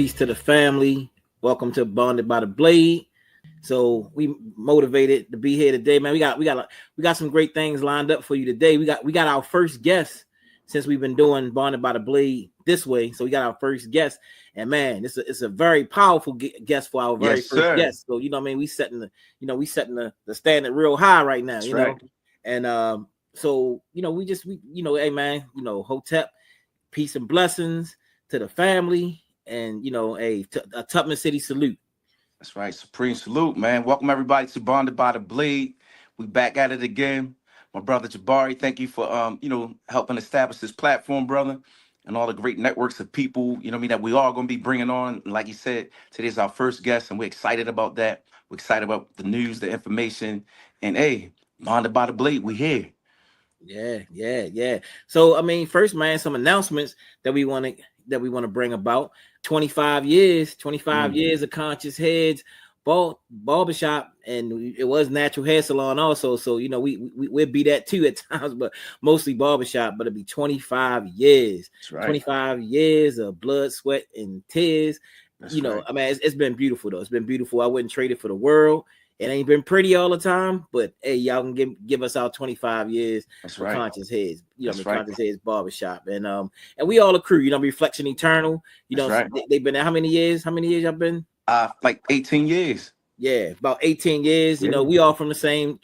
Peace to the family. Welcome to Bonded by the Blade. So we motivated to be here today, man. We got some great things lined up for you today. We got our first guest since we've been doing Bonded by the Blade this way. So we got our first guest, and man, it's a very powerful guest for our very first guest. So what I mean, we setting the standard real high right now. That's right. And so hey man, Hotep, peace and blessings to the family. And a Tubman City salute. That's right. Supreme salute, man. Welcome everybody to Bonded by the Blade. We back at it again. My brother Jabari, thank you for helping establish this platform, brother, and all the great networks of people, that we are going to be bringing on. And like you said, today's our first guest, and we're excited about that. We're excited about the news, the information, and hey, Bonded by the Blade, we here. Yeah. So I mean, first, man, some announcements that we want to bring about. 25 years of Conscious Heads barbershop, and it was natural hair salon also. So we'll be that too at times, but mostly barbershop. But it'll be 25 years. That's right. 25 years of blood, sweat, and tears. That's right. I mean, it's been beautiful though. It's been beautiful. I wouldn't trade it for the world. It ain't been pretty all the time, but hey, y'all can give us our 25 years That's of right. Conscious Heads, That's right. Conscious Heads Barbershop. And we all accrue, Reflection Eternal. That's right. They've been there how many years? How many years y'all been? Like 18 years. Yeah, about 18 years. Yeah. We all from the same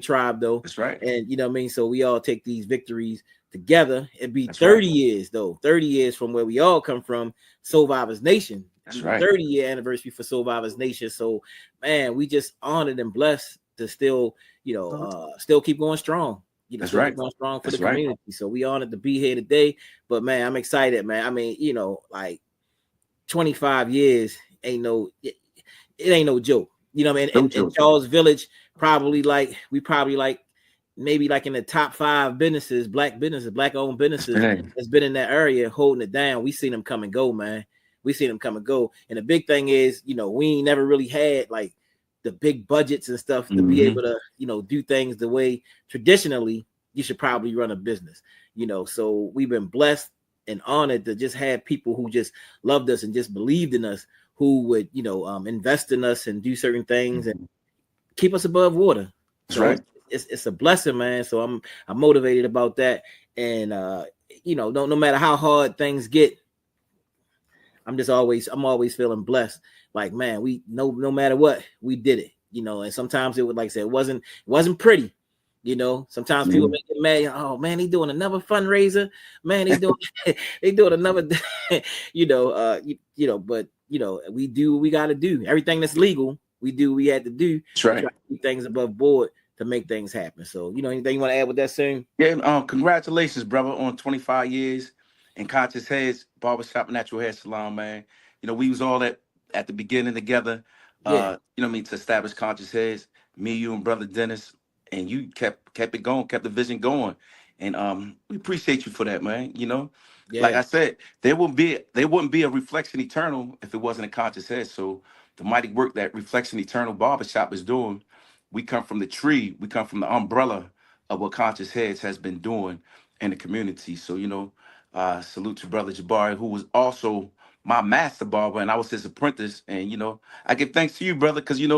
tribe though. That's right. And so we all take these victories together. It'd be That's 30 right. years though. 30 years from where we all come from, Survivors Nation. That's right. 30-year anniversary for Survivors Nation. So, man, we just honored and blessed to still keep going strong. That's right. Going strong for That's the right. community. So we honored to be here today. But man, I'm excited, man. I mean, like 25 years ain't it ain't no joke. In Charles Village, probably maybe like in the top 5 businesses, black owned businesses that's been in that area holding it down. We seen them come and go, man. We seen them come and go. And the big thing is, we ain't never really had like the big budgets and stuff to be able to, do things the way traditionally you should probably run a business, So we've been blessed and honored to just have people who just loved us and just believed in us, who would, invest in us and do certain things and keep us above water. That's right. It's a blessing, man. So I'm motivated about that. And no matter how hard things get, I'm always feeling blessed. Like, man, we no matter what, we did it, and sometimes it would, like I said, it wasn't pretty, sometimes people make it mad. Oh man, they doing another fundraiser, man, they doing another, but we do what we got to do. Everything that's legal, we do what we had to do. That's right. To keep things above board to make things happen. So, anything you want to add with that, soon? Yeah, congratulations, brother, on 25 years in Conscious Heads Barbershop and Natural Hair Salon, man. We was all at the beginning together, to establish Conscious Heads, me, you, and brother Dennis, and you kept it going, kept the vision going. And we appreciate you for that, man. Like I said, there wouldn't be a Reflection Eternal if it wasn't a Conscious Heads. So the mighty work that Reflection Eternal Barbershop is doing, we come from the tree, we come from the umbrella of what Conscious Heads has been doing in the community. So, salute to Brother Jabari, who was also my master barber, and I was his apprentice. And, I give thanks to you, brother, because, you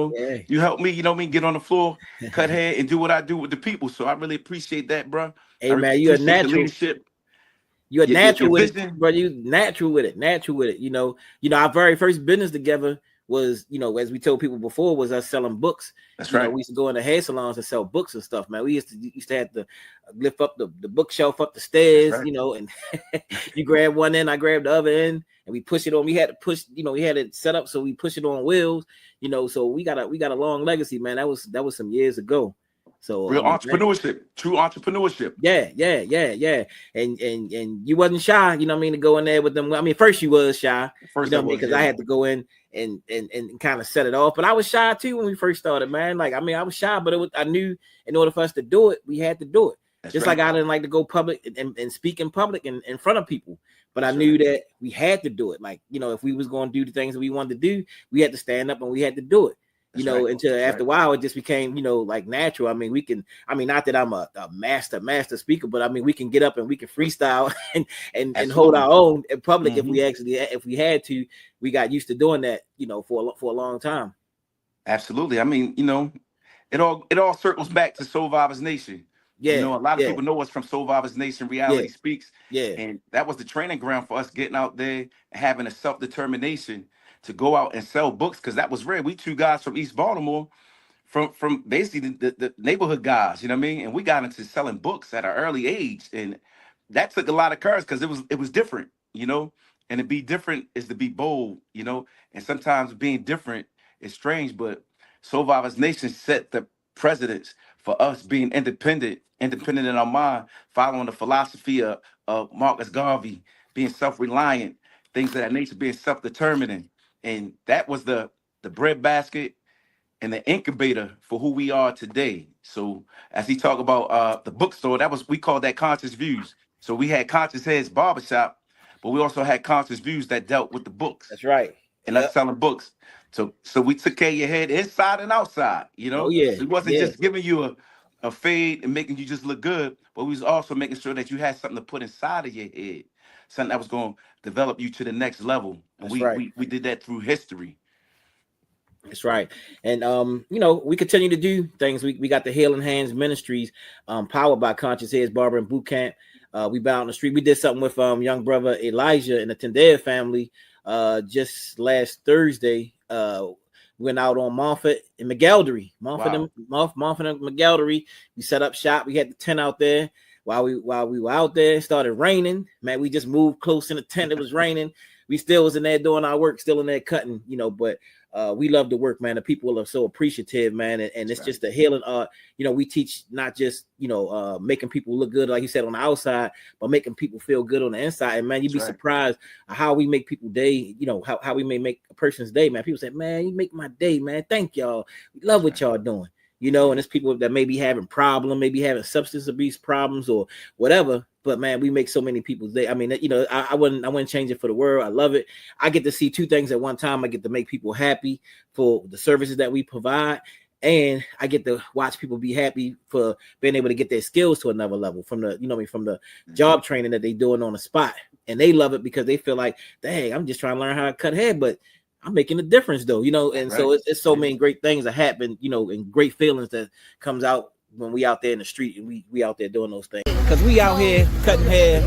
helped me, get on the floor, cut hair, and do what I do with the people. So I really appreciate that, bro. Hey, man, you're a natural. Leadership. You're natural with it, bro. You natural with it. Our very first business together was, as we told people before, was us selling books. That's right. We used to go into hair salons and sell books and stuff, man. We used to have to lift up the bookshelf up the stairs, right. And you grab one end, I grabbed the other end, and we push it on. We had to push, we had it set up so we push it on wheels, So we got a long legacy, man. That was some years ago. So real entrepreneurship, true entrepreneurship. Yeah. And you wasn't shy, to go in there with them. I mean, first you was shy, because I had to go in and kind of set it off. But I was shy too when we first started, man. Like, I mean, I was shy, but I knew in order for us to do it, we had to do it. That's Just right. like I didn't like to go public and speak in public and in front of people. But I knew that we had to do it. Like, if we was going to do the things that we wanted to do, we had to stand up and we had to do it. you know, until after a while it just became, you know, like natural. I mean, not that I'm a master speaker, but I mean, we can get up and we can freestyle and hold our own in public if we had to. We got used to doing that, you know, for a long time. Absolutely. I mean, you know, it all circles back to Soul Vibers Nation. Yeah, you know, a lot of people know us from Soul Vibers Nation, Reality Speaks. Yeah. And that was the training ground for us getting out there and having a self-determination to go out and sell books, because that was rare. We two guys from East Baltimore, from basically the neighborhood guys, you know what I mean? And we got into selling books at an early age. And that took a lot of courage, because it was different, you know. And to be different is to be bold, you know. And sometimes being different is strange, but Soul Vibers Nation set the precedence for us being independent in our mind, following the philosophy of Marcus Garvey, being self-reliant, things of that nature, being self-determining. And that was the breadbasket and the incubator for who we are today. So as he talked about the bookstore, we called that Conscious Views. So we had Conscious Heads Barbershop, but we also had Conscious Views that dealt with the books. That's right. And us selling books. So we took care of your head inside and outside, you know? Oh, yeah. So it wasn't just giving you a fade and making you just look good, but we was also making sure that you had something to put inside of your head, something that was going to develop you to the next level. And we did that through history. That's right. And you know, we continue to do things. We got the Healing Hands Ministries, powered by Conscious Heads Barber and Boot Camp. We been out on the street. We did something with young brother Elijah and the Tendea family just last Thursday. Went out on Montfort and McGeldery. Montfort and McGeldery. We set up shop. We had the tent out there while we were out there. It started raining. Man, we just moved close in the tent. It was raining. We still was in there doing our work, still in there cutting, you know, but we love the work, man. The people are so appreciative, man. And it's just a healing art. You know, we teach not just, you know, making people look good, like you said, on the outside, but making people feel good on the inside. And man, you'd be surprised how we make people day, you know, how we may make a person's day, man. People say, man, you make my day, man. Thank y'all. We love what y'all doing. You know, and it's people that may be having problems, maybe having substance abuse problems or whatever. But man, we make so many people's day. I mean, you know, I wouldn't change it for the world. I love it. I get to see two things at one time. I get to make people happy for the services that we provide, and I get to watch people be happy for being able to get their skills to another level from the, you know, from the job training that they doing on the spot. And they love it because they feel like, dang, I'm just trying to learn how to cut hair, but I'm making a difference though, you know. And so it's so many great things that happen, you know, and great feelings that comes out when we out there in the street and we out there doing those things. Because we out here cutting hair,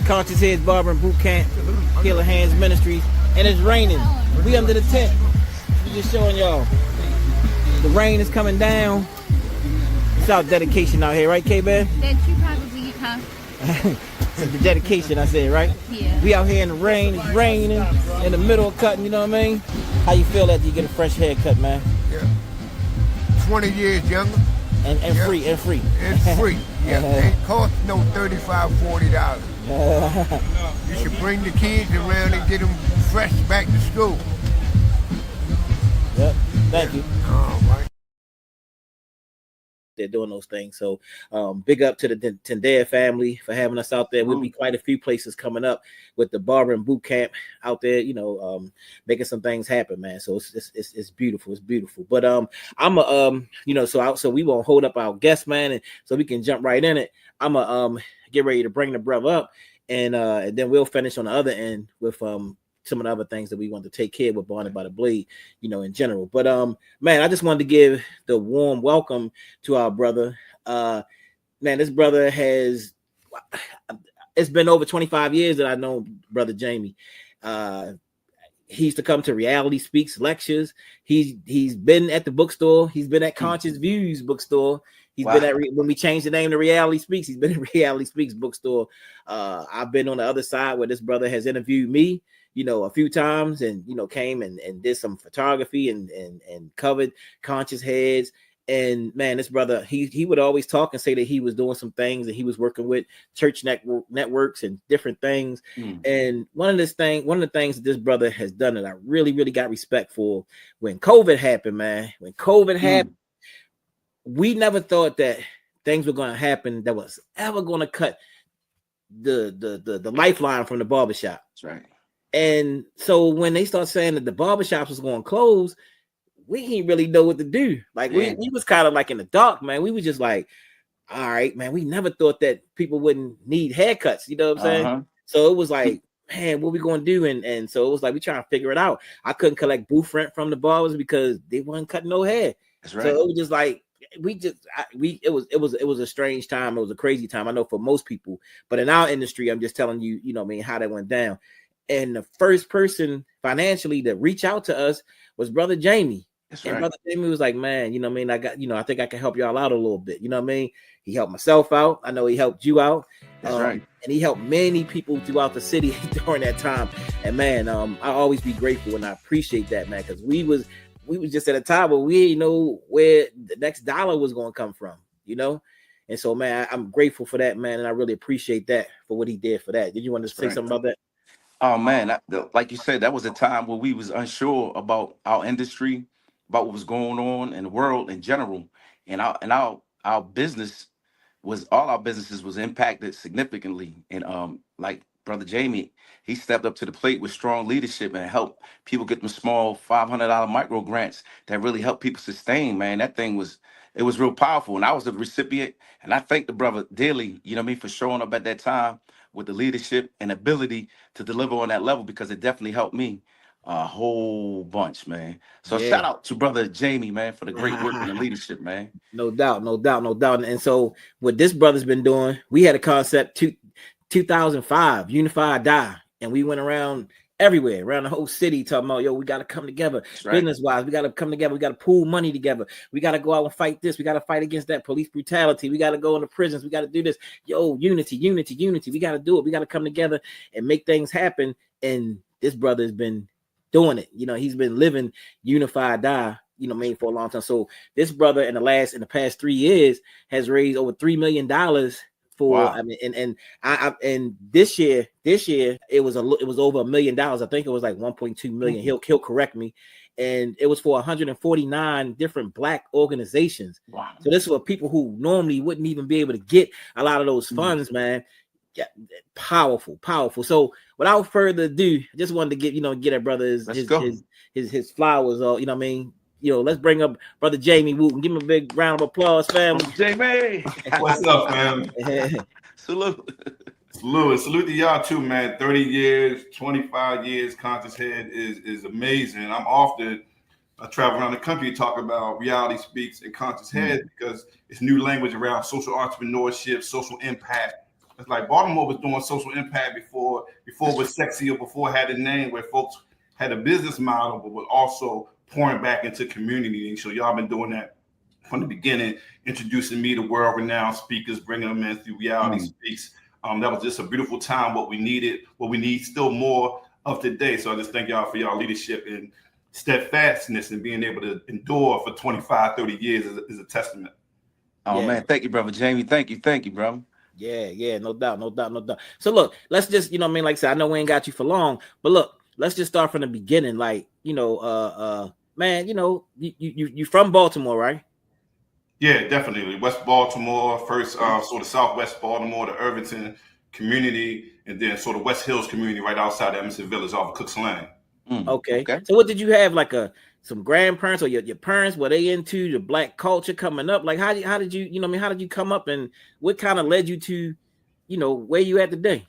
Conscious Heads Barber and Boot Camp, Healing Hands Ministries, and it's raining. We under the tent. We just showing y'all. The rain is coming down. It's our dedication out here, right, K-Bear? That you probably, huh? It's the dedication, I said, right? Yeah. We out here in the rain. It's raining in the middle of cutting, you know what I mean? How you feel after you get a fresh haircut, man? Yeah. 20 years younger. And free. It's free. Yeah. It cost no $35, $40. You should bring the kids around and get them fresh back to school. Yep. Thank you. All right. They're doing those things. So big up to the Tendea family for having us out there. We'll be quite a few places coming up with the barber and boot camp out there, you know, making some things happen, man. So it's beautiful. It's beautiful. But I'm a you know, so we won't hold up our guests, man, and so we can jump right in it. I'm a get ready to bring the brother up, and then we'll finish on the other end with some of the other things that we want to take care of with Bonded by the Blade, you know, in general. But man, I just wanted to give the warm welcome to our brother. Man, this brother it's been over 25 years that I know Brother Jamie. He used to come to Reality Speaks lectures. He's been at the bookstore. He's been at Conscious Views bookstore. He's been at when we changed the name to Reality Speaks. He's been at Reality Speaks bookstore. I've been on the other side where this brother has interviewed me, you know, a few times, and you know, came and did some photography and covered Conscious Heads. And man, this brother, he would always talk and say that he was doing some things and he was working with church networks and different things. And one of the things that this brother has done that I really, really got respect for, when COVID happened, man, happened, we never thought that things were going to happen that was ever going to cut the lifeline from the barbershop. That's right. And so when they start saying that the barbershops was going to close, we didn't really know what to do. Like we was kind of like in the dark, man. We was just like, all right, man. We never thought that people wouldn't need haircuts. You know what I'm saying? So it was like, man, what we gonna do? And so it was like we trying to figure it out. I couldn't collect booth rent from the barbers because they wasn't cutting no hair. That's right. So it was just like it was a strange time. It was a crazy time. I know for most people, but in our industry, I'm just telling you, you know what I mean, how that went down. And the first person financially to reach out to us was Brother Jamie. That's and right. Brother Jamie was like, man, you know what I mean? I got, I think I can help y'all out a little bit. You know what I mean? He helped myself out. I know he helped you out. That's right. And he helped many people throughout the city during that time. And man, I always be grateful and I appreciate that, man, because we was just at a time where we didn't know where the next dollar was going to come from, And so, man, I'm grateful for that, man, and I really appreciate that for what he did for that. Did you want to say something about that? Oh man, like you said, that was a time where we was unsure about our industry, about what was going on in the world in general, and our business all our businesses was impacted significantly. And like Brother Jamie, he stepped up to the plate with strong leadership and helped people get them small $500 micro grants that really helped people sustain. Man, it was real powerful, and I was the recipient, and I thank the brother dearly, you know what I mean, for showing up at that time with the leadership and ability to deliver on that level, because it definitely helped me a whole bunch, man. So shout out to Brother Jamie, man, for the great work and the leadership, man. No doubt. And so what this brother's been doing, we had a concept 2005, Unified Die, and we went around everywhere, around the whole city, talking about, yo, we got to come together. Business wise, we got to come together. We got to pool money together. We got to go out and fight this. We got to fight against that police brutality. We got to go into prisons. We got to do this. Yo, unity. We got to do it. We got to come together and make things happen. And this brother has been doing it. He's been living Unified Die, for a long time. So this brother in the past 3 years has raised over $3 million for, I mean, and this year it was over $1 million. I think it was like 1.2 million. He'll correct me. And it was for 149 different Black organizations. Wow. So this was people who normally wouldn't even be able to get a lot of those funds, man. Yeah, powerful. So without further ado, I just wanted to get our brother his flowers, or you know what I mean. Let's bring up Brother Jamie Wooten. Give him a big round of applause, fam. Jamie, what's up, fam? Salute. Salute to y'all too, man. 30 years, 25 years, Conscious Head is amazing. I'm often I travel around the country to talk about Reality Speaks and Conscious Head because it's new language around social entrepreneurship, social impact. It's like Baltimore was doing social impact before it was sexy, or before it had a name, where folks had a business model, but was also pouring back into community. And so y'all been doing that from the beginning, introducing me to world-renowned speakers, bringing them in through Reality Speaks. That was just a beautiful time, what we need still more of today. So I just thank y'all for y'all leadership and steadfastness, and being able to endure for 25, 30 years is a testament. Oh man, thank you, Brother Jamie. Thank you, bro. Yeah, no doubt. So look, let's just, like I said, I know we ain't got you for long, but look, let's just start from the beginning. Like, man, you from Baltimore, right? Yeah, definitely. West Baltimore, first sort of Southwest Baltimore, the Irvington community, and then sort of West Hills community right outside Emerson Village off of Cook's Lane. Okay. So what did you have, like some grandparents or your parents, were they into the Black culture coming up? Like how did you, how did you come up, and what kind of led you to, where you at today?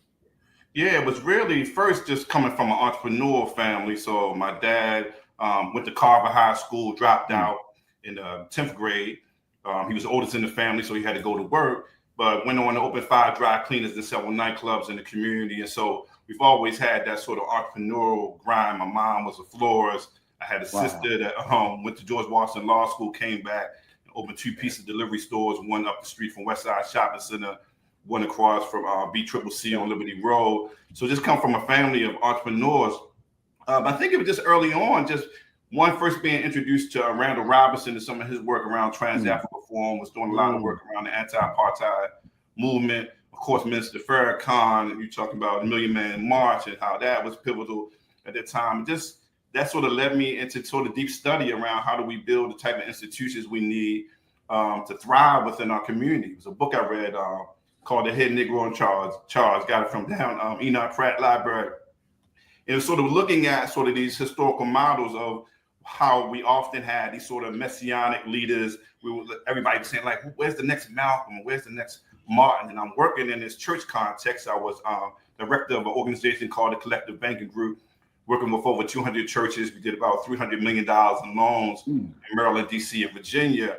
Yeah, it was really first just coming from an entrepreneurial family. So my dad went to Carver High School, dropped out in 10th grade. He was the oldest in the family, so he had to go to work, but went on to open 5 dry cleaners and several nightclubs in the community. And so we've always had that sort of entrepreneurial grind. My mom was a florist. I had a sister that went to George Washington Law School, came back, and opened 2 pizza delivery stores, one up the street from Westside Shopping Center, one across from BCCC on Liberty Road. So just come from a family of entrepreneurs. I think it was just early on, just one first being introduced to Randall Robinson and some of his work around trans-African reform, was doing a lot of work around the anti-apartheid movement. Of course, Minister Farrakhan, you talking about the Million Man March and how that was pivotal at that time. Just that sort of led me into sort of deep study around how do we build the type of institutions we need to thrive within our community. It was a book I read called The Head Negro in Charge. Got it from down Enoch Pratt Library. It was sort of looking at sort of these historical models of how we often had these sort of messianic leaders. Everybody was saying like, where's the next Malcolm? Where's the next Martin? And I'm working in this church context. I was director of an organization called the Collective Banking Group, working with over 200 churches. We did about $300 million in loans in Maryland, DC, and Virginia.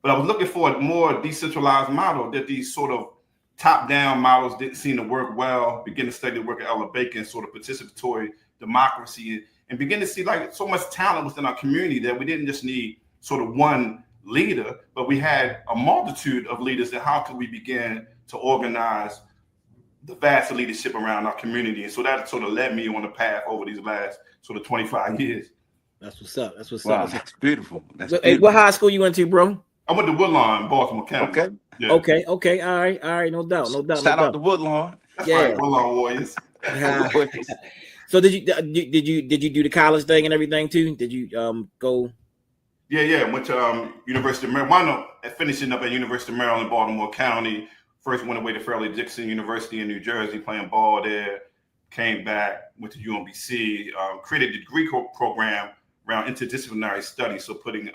But I was looking for a more decentralized model, that these sort of top-down models didn't seem to work well. Begin to study the work of Ella Bacon, sort of participatory democracy, and begin to see like so much talent within our community that we didn't just need sort of one leader, but we had a multitude of leaders. And how could we begin to organize the vast leadership around our community? And so that sort of led me on the path over these last sort of 25 years. That's what's up. That's what's Wow, up. that's beautiful. That's Hey, beautiful. what high school you went to, bro? I went to Woodlawn, Baltimore County. Okay. Yeah. Okay. All right. No doubt. Shout out to Woodlawn. That's Yeah. right, Woodlawn Warriors. So did you do the college thing and everything too? Did you go? Yeah. Went to University of Maryland. Wound up finishing up at University of Maryland, Baltimore County. First went away to Fairleigh Dickinson University in New Jersey, playing ball there. Came back, went to UMBC, created a degree program around interdisciplinary studies. So putting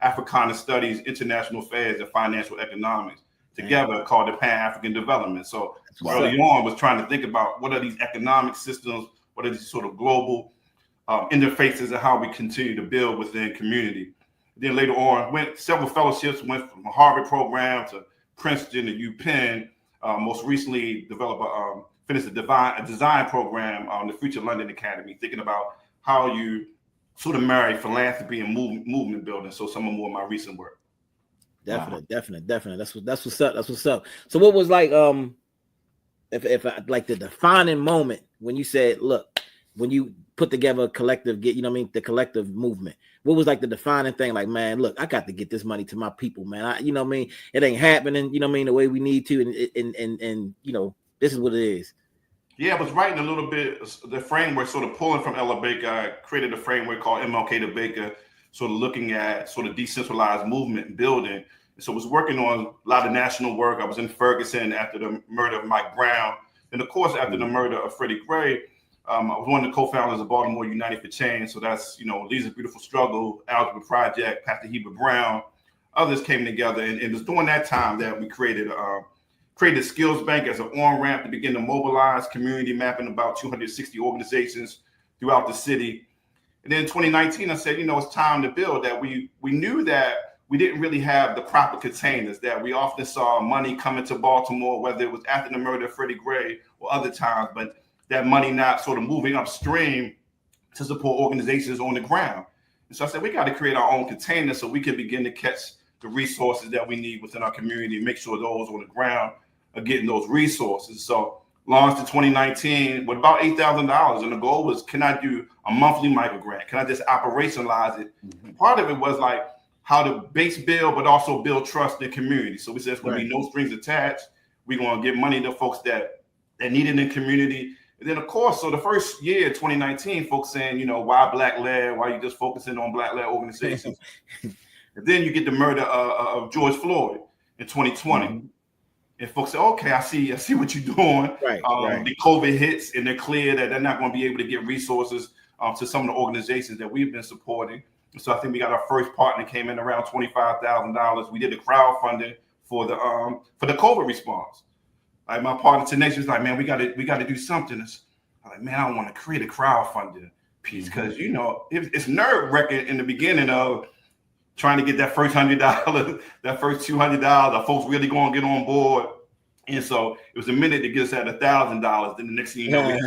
Africana studies, international affairs, and financial economics together, called the Pan-African Development. So early on was trying to think about what are these economic systems, what are these sort of global interfaces, and how we continue to build within community. Then later on, went several fellowships, went from a Harvard program to Princeton to UPenn. Most recently finished a design program on the Future London Academy, thinking about how you sort of marry philanthropy and movement building. So some of more of my recent work. Definitely. That's what's up. That's what's up. So what was like if I like the defining moment when you said, look, when you put together a collective, the collective movement, what was like the defining thing? Like, man, look, I got to get this money to my people, man. It ain't happening, the way we need to, and this is what it is. Yeah, I was writing a little bit, the framework sort of pulling from Ella Baker. I created a framework called MLK to Baker, sort of looking at sort of decentralized movement and building. So I was working on a lot of national work. I was in Ferguson after the murder of Mike Brown. And of course, after the murder of Freddie Gray, I was one of the co-founders of Baltimore United for Change. So that's, Leaders of Beautiful Struggle, Algebra Project, Pastor Heber Brown, others came together. And it was during that time that we created a skills bank as an on-ramp to begin to mobilize community mapping about 260 organizations throughout the city. And then in 2019, I said, it's time to build that. We knew that we didn't really have the proper containers, that we often saw money coming to Baltimore, whether it was after the murder of Freddie Gray or other times, but that money not sort of moving upstream to support organizations on the ground. And so I said, we got to create our own container so we can begin to catch the resources that we need within our community and make sure those on the ground are getting those resources. So launched in 2019 with about $8,000. And the goal was, can I do a monthly micro grant? Can I just operationalize it? Mm-hmm. Part of it was like how to base build, but also build trust in community. So we said it's going to be no strings attached. We're going to give money to folks that need it in community. And then, of course, so the first year, 2019, folks saying, why Black-led? Why are you just focusing on Black-led organizations? And then you get the murder of George Floyd in 2020. Mm-hmm. And folks say, okay, I see what you're doing. Right. The COVID hits, and they're clear that they're not going to be able to get resources to some of the organizations that we've been supporting. So I think we got our first partner came in around $25,000. We did the crowdfunding for the COVID response. Like my partner Tenacious was like, man, we got to do something. I'm like, man, I don't want to create a crowdfunding piece because it's nerve-wracking in the beginning of trying to get that first $100, that first $200. Are folks really going to get on board? And so it was a minute to get us at $1,000. Then the next thing you know,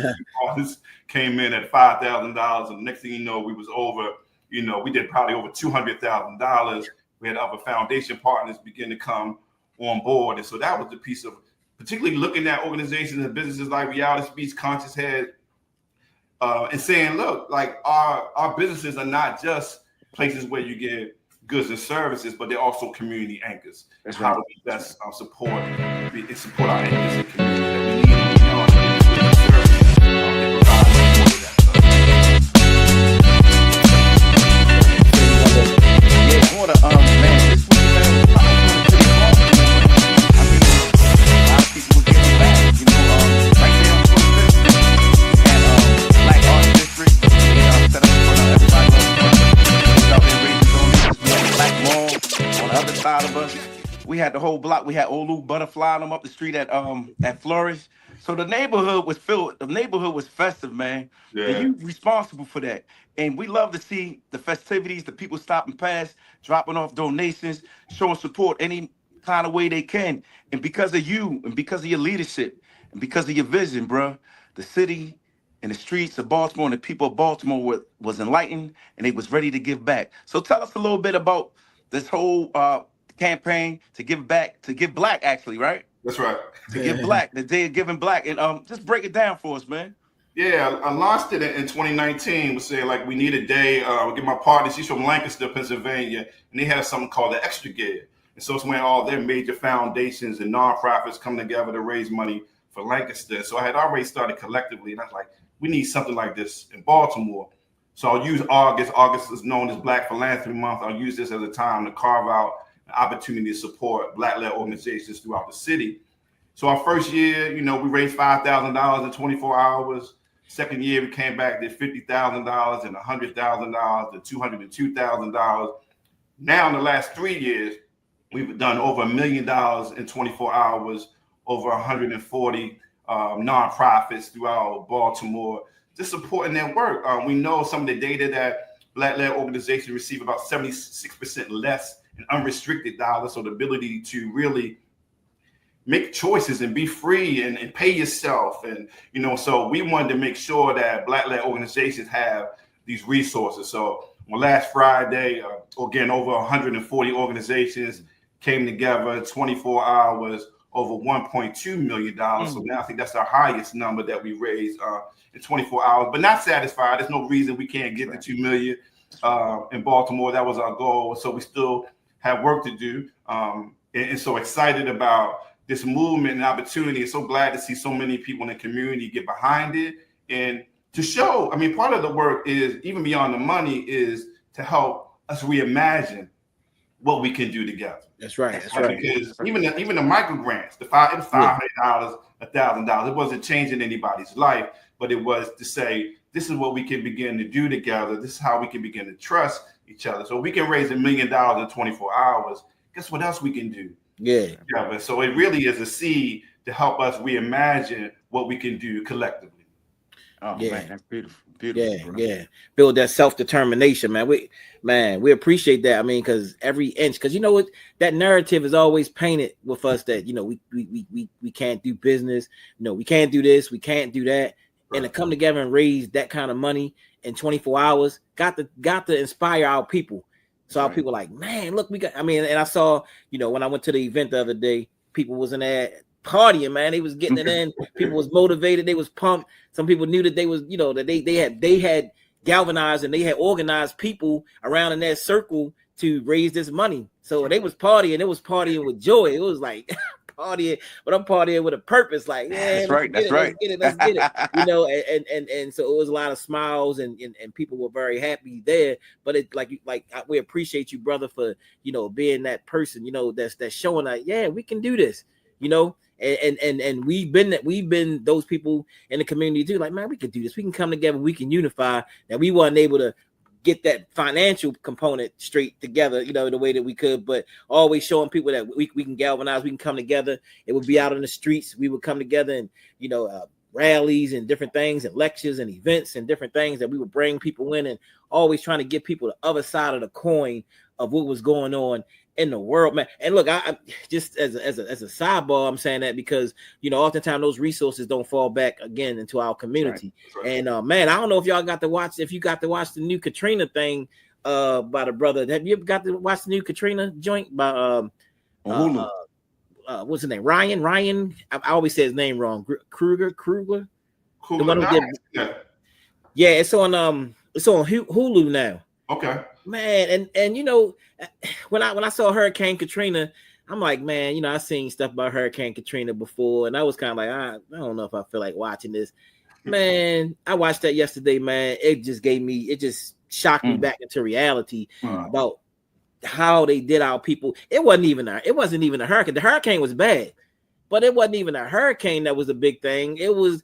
partners came in at $5,000, and the next thing you know, we was over. We did probably over $200,000. We had other foundation partners begin to come on board, and so that was the piece of particularly looking at organizations and businesses like Reality Speaks, Conscious Head, and saying, look, like our businesses are not just places where you get goods and services, but they're also community anchors. That's how do we best support our anchors in community that we need beyond man, this was I mean, a lot of people were getting back, right there on Twitter, and Black Art District, set up in front of everybody else. had the whole block. We had old Luke Butterfly them up the street at Flourish. So the neighborhood was filled. The neighborhood was festive, man. Yeah. And you responsible for that. And we love to see the festivities, the people stopping past, dropping off donations, showing support any kind of way they can. And because of you, and because of your leadership, and because of your vision, bro, the city and the streets of Baltimore and the people of Baltimore was enlightened, and they was ready to give back. So tell us a little bit about this whole campaign to give back, to give black, actually, right? That's right. To give black, the day of giving black. And just break it down for us, man. Yeah, I launched it in 2019. We said, like, we need a day. We get my partner, she's from Lancaster, Pennsylvania, and they have something called the Extra Give. And so it's when all their major foundations and nonprofits come together to raise money for Lancaster. So I had already started collectively, and I was like, we need something like this in Baltimore. So I'll use August. August is known as Black Philanthropy Month. I'll use this as a time to carve out an opportunity to support Black-led organizations throughout the city. So our first year, we raised $5,000 in 24 hours. Second year, we came back, did $50,000 and $100,000 to $202,000. Now in the last 3 years, we've done over $1 million in 24 hours, over 140 nonprofits throughout Baltimore, just supporting their work. We know some of the data that Black-led organizations receive about 76% less in unrestricted dollars. So the ability to really make choices and be free and pay yourself. And, so we wanted to make sure that Black-led organizations have these resources. So on last Friday, again, over 140 organizations came together, 24 hours, over $1.2 million. So now I think that's our highest number that we raised in 24 hours, but not satisfied. There's no reason we can't get to 2 million in Baltimore. That was our goal. So we still have work to do. And so excited about this movement and opportunity. And so glad to see so many people in the community get behind it and to show. Part of the work is, even beyond the money, is to help us reimagine what we can do together. That's right. That's right. Because even the micro grants, it was $500, $1,000. It wasn't changing anybody's life, but it was to say, this is what we can begin to do together. This is how we can begin to trust each other. So we can raise $1 million in 24 hours. Guess what else we can do? Yeah. So it really is a seed to help us reimagine what we can do collectively. Oh man, that's beautiful. Beautiful. Yeah. Build that self-determination, man. We appreciate that. Because every inch, because you know what, that narrative is always painted with us that we can't do business, we can't do this, we can't do that. Right. And to come together and raise that kind of money in 24 hours got to inspire our people. So our people like, man, look, we got. And I saw, when I went to the event the other day, people was in there partying, man. They was getting it in. People was motivated. They was pumped. Some people knew that they was, that they had galvanized and they had organized people around in that circle to raise this money. So they was partying. It was partying with joy. It was like partying, but I'm partying with a purpose. Like, yeah, that's right. Let's get it. And so it was a lot of smiles and people were very happy there. But it like we appreciate you, brother, for being that person, that's showing that, yeah, we can do this, And we've been those people in the community too. Like, man, we can do this. We can come together. We can unify. That we weren't able to get that financial component straight together, the way that we could, but always showing people that we can galvanize. We can come together. It would be out in the streets. We would come together and rallies and different things and lectures and events and different things that we would bring people in, and always trying to get people the other side of the coin of what was going on in the world, man. And look, I just as a sidebar, I'm saying that because oftentimes those resources don't fall back again into our community. Right. And man, I don't know if y'all got to watch the new Katrina thing by the brother. Have you ever got to watch the new Katrina joint by Hulu? What's his name? Ryan. I always say his name wrong. Kruger. The one who did, yeah, it's on Hulu now. Okay. Man, and when I saw Hurricane Katrina, I'm like, man, I seen stuff about Hurricane Katrina before, and I was kind of like, I don't know if I feel like watching this. Man, I watched that yesterday, man. It just shocked me back into reality about how they did our people. It wasn't even a hurricane. The hurricane was bad, but it wasn't even a hurricane that was a big thing. It was,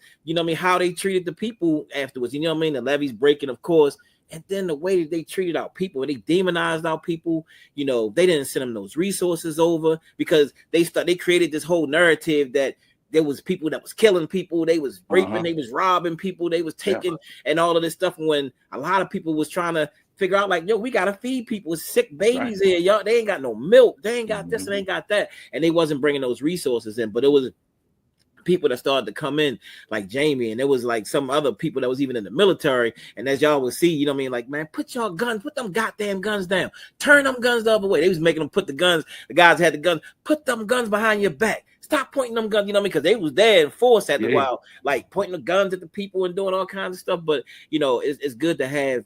how they treated the people afterwards. The levees breaking, of course. And then the way that they treated our people, they demonized our people. You know, they didn't send them those resources over because they created this whole narrative that there was people that was killing people, they was raping, they was robbing people, they was taking and all of this stuff. When a lot of people was trying to figure out like, yo, we gotta feed people, sick babies here, y'all. They ain't got no milk, they ain't got this, and they ain't got that, and they wasn't bringing those resources in. But it was people that started to come in like Jamie, and there was like some other people that was even in the military. And as y'all will see, you know what I mean, like, man, put them goddamn guns down, turn them guns the other way. They was making them put the guys had the guns, put them guns behind your back, stop pointing them guns, you know what I mean, because they was there in force at the while, like pointing the guns at the people and doing all kinds of stuff. But you know, it's good to have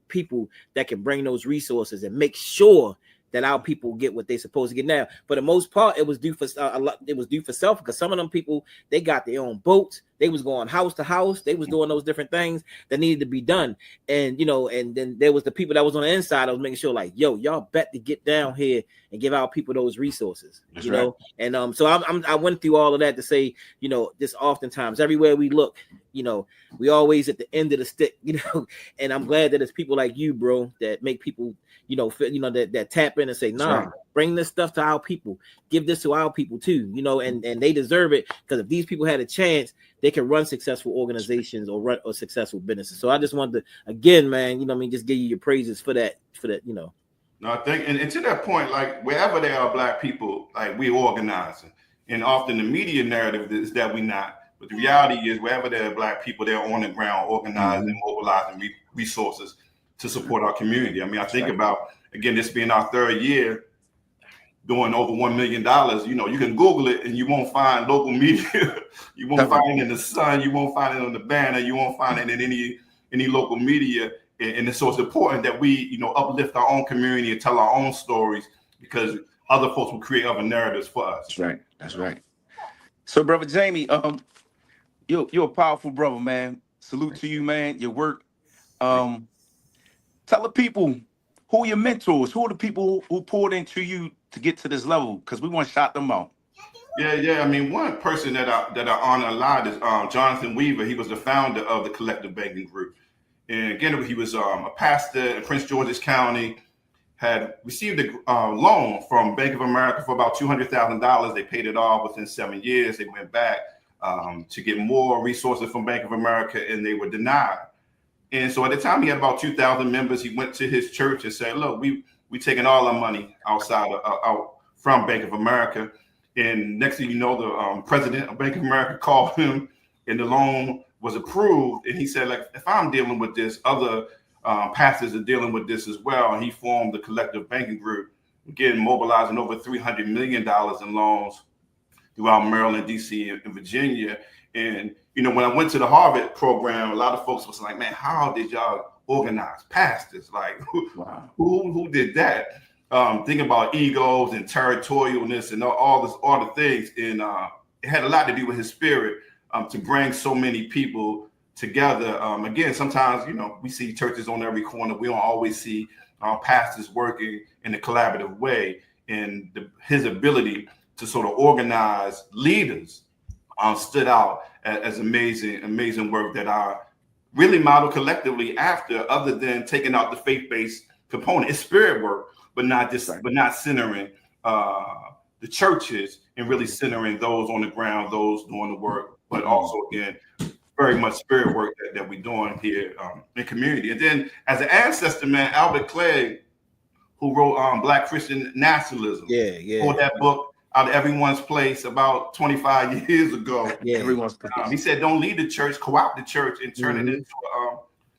people that can bring those resources and make sure that our people get what they supposed to get. Now, for the most part, it was due for a lot. It was due for self, because some of them people, they got their own boats. They was going house to house. They was doing those different things that needed to be done. And, you know, and then there was the people that was on the inside. I was making sure like, yo, y'all bet to get down here and give our people those resources, you know? And so I went through all of that to say, you know, this oftentimes everywhere we look, you know, we always at the end of the stick, you know, and I'm glad that it's people like you, bro, that make people, you know, that tap in and say, nah, bring this stuff to our people, give this to our people too, you know, and they deserve it, because if these people had a chance, they can run successful organizations or run successful businesses. So I just wanted to, again, man, you know what I mean, just give you your praises for that, you know. No, I think, and to that point, like wherever there are Black people, like we organizing, and often the media narrative is that we not. But the reality is, wherever there are Black people, they're on the ground organizing, mobilizing resources to support our community. I mean, I think about, again, this being our third year, doing over $1 million. You know, you can Google it and you won't find local media. You won't find it in the Sun. You won't find it on the Banner. You won't find it in any local media. And so it's important that we, you know, uplift our own community and tell our own stories, because other folks will create other narratives for us. That's right. That's right. So, Brother Jamie, you're a powerful brother, man. Salute to you, man. Your work. Tell the people who are your mentors, who are the people who poured into you to get to this level, because we want to shout them out. Yeah. I mean, one person that I honor a lot is Jonathan Weaver. He was the founder of the Collective Banking Group. And again, he was a pastor in Prince George's County, had received a loan from Bank of America for about $200,000. They paid it off within 7 years. They went back to get more resources from Bank of America, and they were denied. And so at the time, he had about 2,000 members. He went to his church and said, look, we taking all our money out from Bank of America. And next thing you know, the president of Bank of America called him, and the loan was approved. And he said, like, if I'm dealing with this, other pastors are dealing with this as well. And he formed the Collective Banking Group, again, mobilizing over $300 million in loans throughout Maryland, D.C., and Virginia. And, you know, when I went to the Harvard program, a lot of folks was like, man, how did y'all organize pastors? Like, who did that? Thinking about egos and territorialness and all the things. And it had a lot to do with his spirit to bring so many people together. Again, sometimes, you know, we see churches on every corner. We don't always see pastors working in a collaborative way. And his ability to sort of organize leaders stood out as amazing work that I really model collectively after, other than taking out the faith-based component. It's spirit work, but not centering the churches and really centering those on the ground, those doing the work, but also, again, very much spirit work that we're doing here in community. And then as an ancestor, man, Albert Clegg, who wrote Black Christian Nationalism, wrote that book Out of Everyone's Place about 25 years ago. Everyone's place. He said, don't lead the church, co-opt the church and turn it into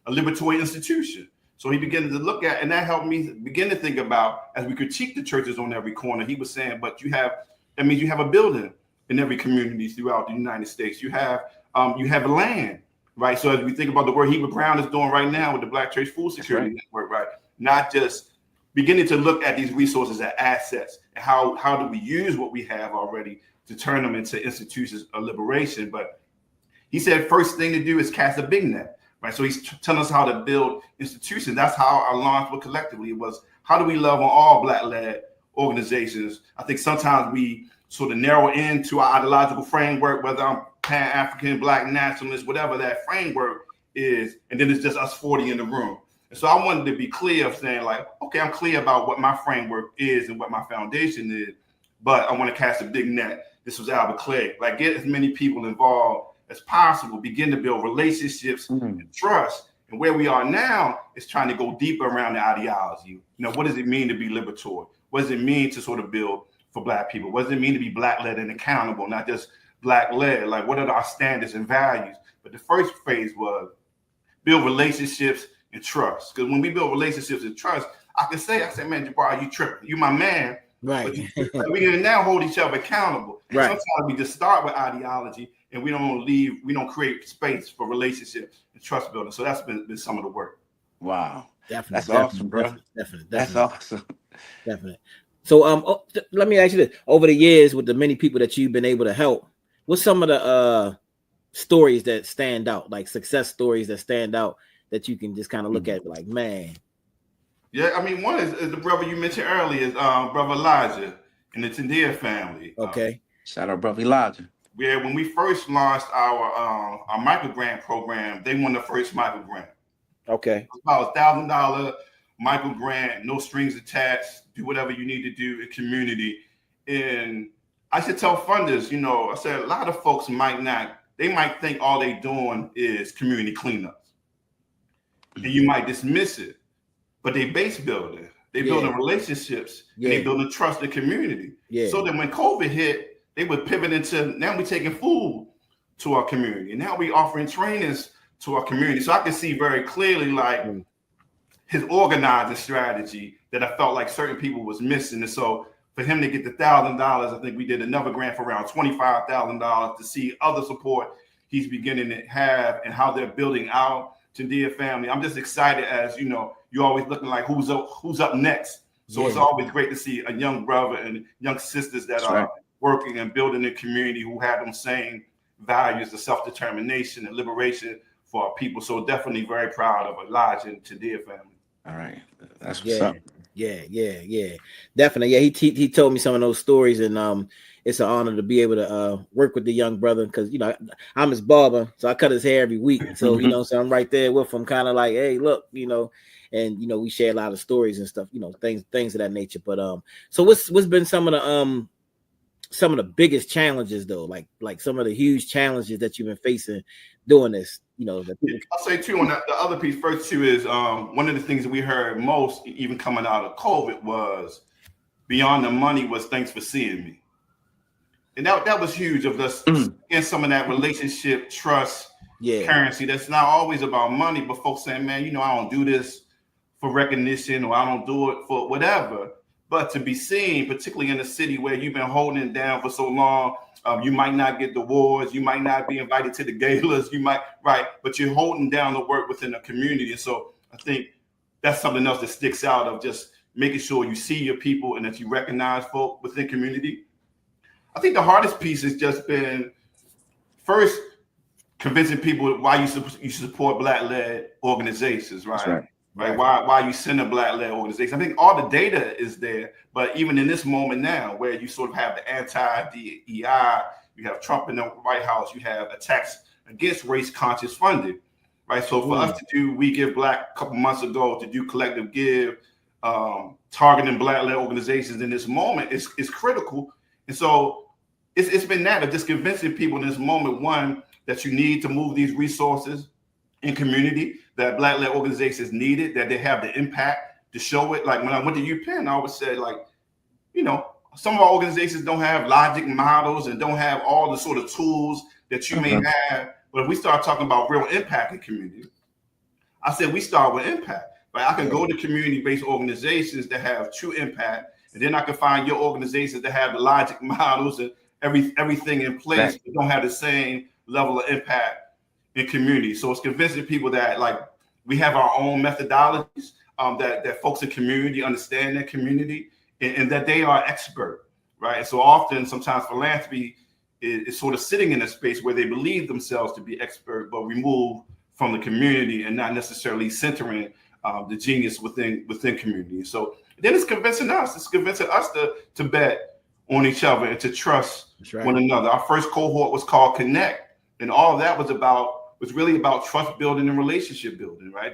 a liberatory institution. So he began to look at, and that helped me begin to think about, as we critique the churches on every corner, he was saying, but that means you have a building in every community throughout the United States. You have land, right? So as we think about the work Heber Brown is doing right now with the Black Church Food Security Network, right? Not just beginning to look at these resources as assets, and how do we use what we have already to turn them into institutions of liberation. But he said first thing to do is cast a big net, right? So he's telling us how to build institutions. That's how our launch was collectively. It was, how do we love on all Black-led organizations? I think sometimes we sort of narrow into our ideological framework, whether I'm Pan-African, Black nationalist, whatever that framework is, and then it's just us 40 in the room. And so I wanted to be clear of saying like, okay, I'm clear about what my framework is and what my foundation is, but I want to cast a big net. This was Albert Clegg. Like, get as many people involved as possible, begin to build relationships and trust. And where we are now is trying to go deeper around the ideology. You know, what does it mean to be liberatory? What does it mean to sort of build for Black people? What does it mean to be Black-led and accountable, not just Black-led? Like, what are our standards and values? But the first phase was build relationships and trust. Because when we build relationships and trust, I say, man, Jabbar, you tripping. You my man. Right. But we can now hold each other accountable. Right. Sometimes we just start with ideology and we don't create space for relationships and trust building. So that's been some of the work. Wow. Definitely. That's awesome, bro. Definitely. That's awesome. Definitely. So let me ask you this. Over the years, with the many people that you've been able to help, what's some of the stories that stand out, like success stories that stand out that you can just kind of look at like, man? Yeah, I mean, one is the brother you mentioned earlier is Brother Elijah and the Tandir family. Okay. Shout out Brother Elijah. Yeah, when we first launched our micro grant program, they won the first micro grant. Okay. It's about $1,000 micro grant, no strings attached, do whatever you need to do in community. And I should tell funders, you know, I said a lot of folks might think all they doing is community cleanups. And you might dismiss it. But they base building, they building relationships, and they building trust in community. Yeah. So that when COVID hit, they would pivot into now we're taking food to our community, and now we're offering trainings to our community. So I can see very clearly like his organizing strategy that I felt like certain people was missing. And so for him to get the $1,000, I think we did another grant for around $25,000 to see other support he's beginning to have and how they're building out Tandir family. I'm just excited as you know. You're always looking like who's up next. So it's always great to see a young brother and young sisters that are working and building a community who have them same values of self-determination and liberation for our people. So definitely very proud of Elijah and Tandir family. All right. That's what's up. Yeah. Definitely. Yeah, he told me some of those stories, and it's an honor to be able to work with the young brother because you know I'm his barber, so I cut his hair every week. So you know, so I'm right there with him, kind of like, hey, look, you know. And you know, we share a lot of stories and stuff, you know, things of that nature. But so what's been some of the biggest challenges though, like some of the huge challenges that you've been facing doing this, you know? I'll say too on that, the other piece first too is one of the things that we heard most, even coming out of COVID, was beyond the money was thanks for seeing me, and that was huge of us in some of that relationship trust currency. That's not always about money, but folks saying, man, you know, I don't do this for recognition or I don't do it for whatever, but to be seen, particularly in a city where you've been holding it down for so long, you might not get the awards, you might not be invited to the galas, but you're holding down the work within the community. And so I think that's something else that sticks out of just making sure you see your people and that you recognize folk within community. I think the hardest piece has just been first convincing people why you support Black-led organizations, right? That's right. Right. Why you send a Black-led organization? I think all the data is there, but even in this moment now, where you sort of have the anti-DEI, you have Trump in the White House, you have attacks against race-conscious funding, right? So for us to do We Give Black a couple months ago, to do Collective Give, targeting Black-led organizations in this moment is critical. And so it's been that of just convincing people in this moment, one, that you need to move these resources in community, that Black-led organizations need it, that they have the impact to show it. Like when I went to UPenn, I always said, like, you know, some of our organizations don't have logic models and don't have all the sort of tools that you may have. But if we start talking about real impact in community, I said we start with impact. Right? I can go to community-based organizations that have true impact, and then I can find your organizations that have the logic models and everything in place, but don't have the same level of impact in community. So it's convincing people that like we have our own methodologies, that folks in community understand their community and that they are expert, right? And so often, sometimes philanthropy is sort of sitting in a space where they believe themselves to be expert, but remove from the community and not necessarily centering the genius within community. So then it's convincing us to bet on each other and to trust one another. Our first cohort was called Connect, and all of that was really about trust building and relationship building, right?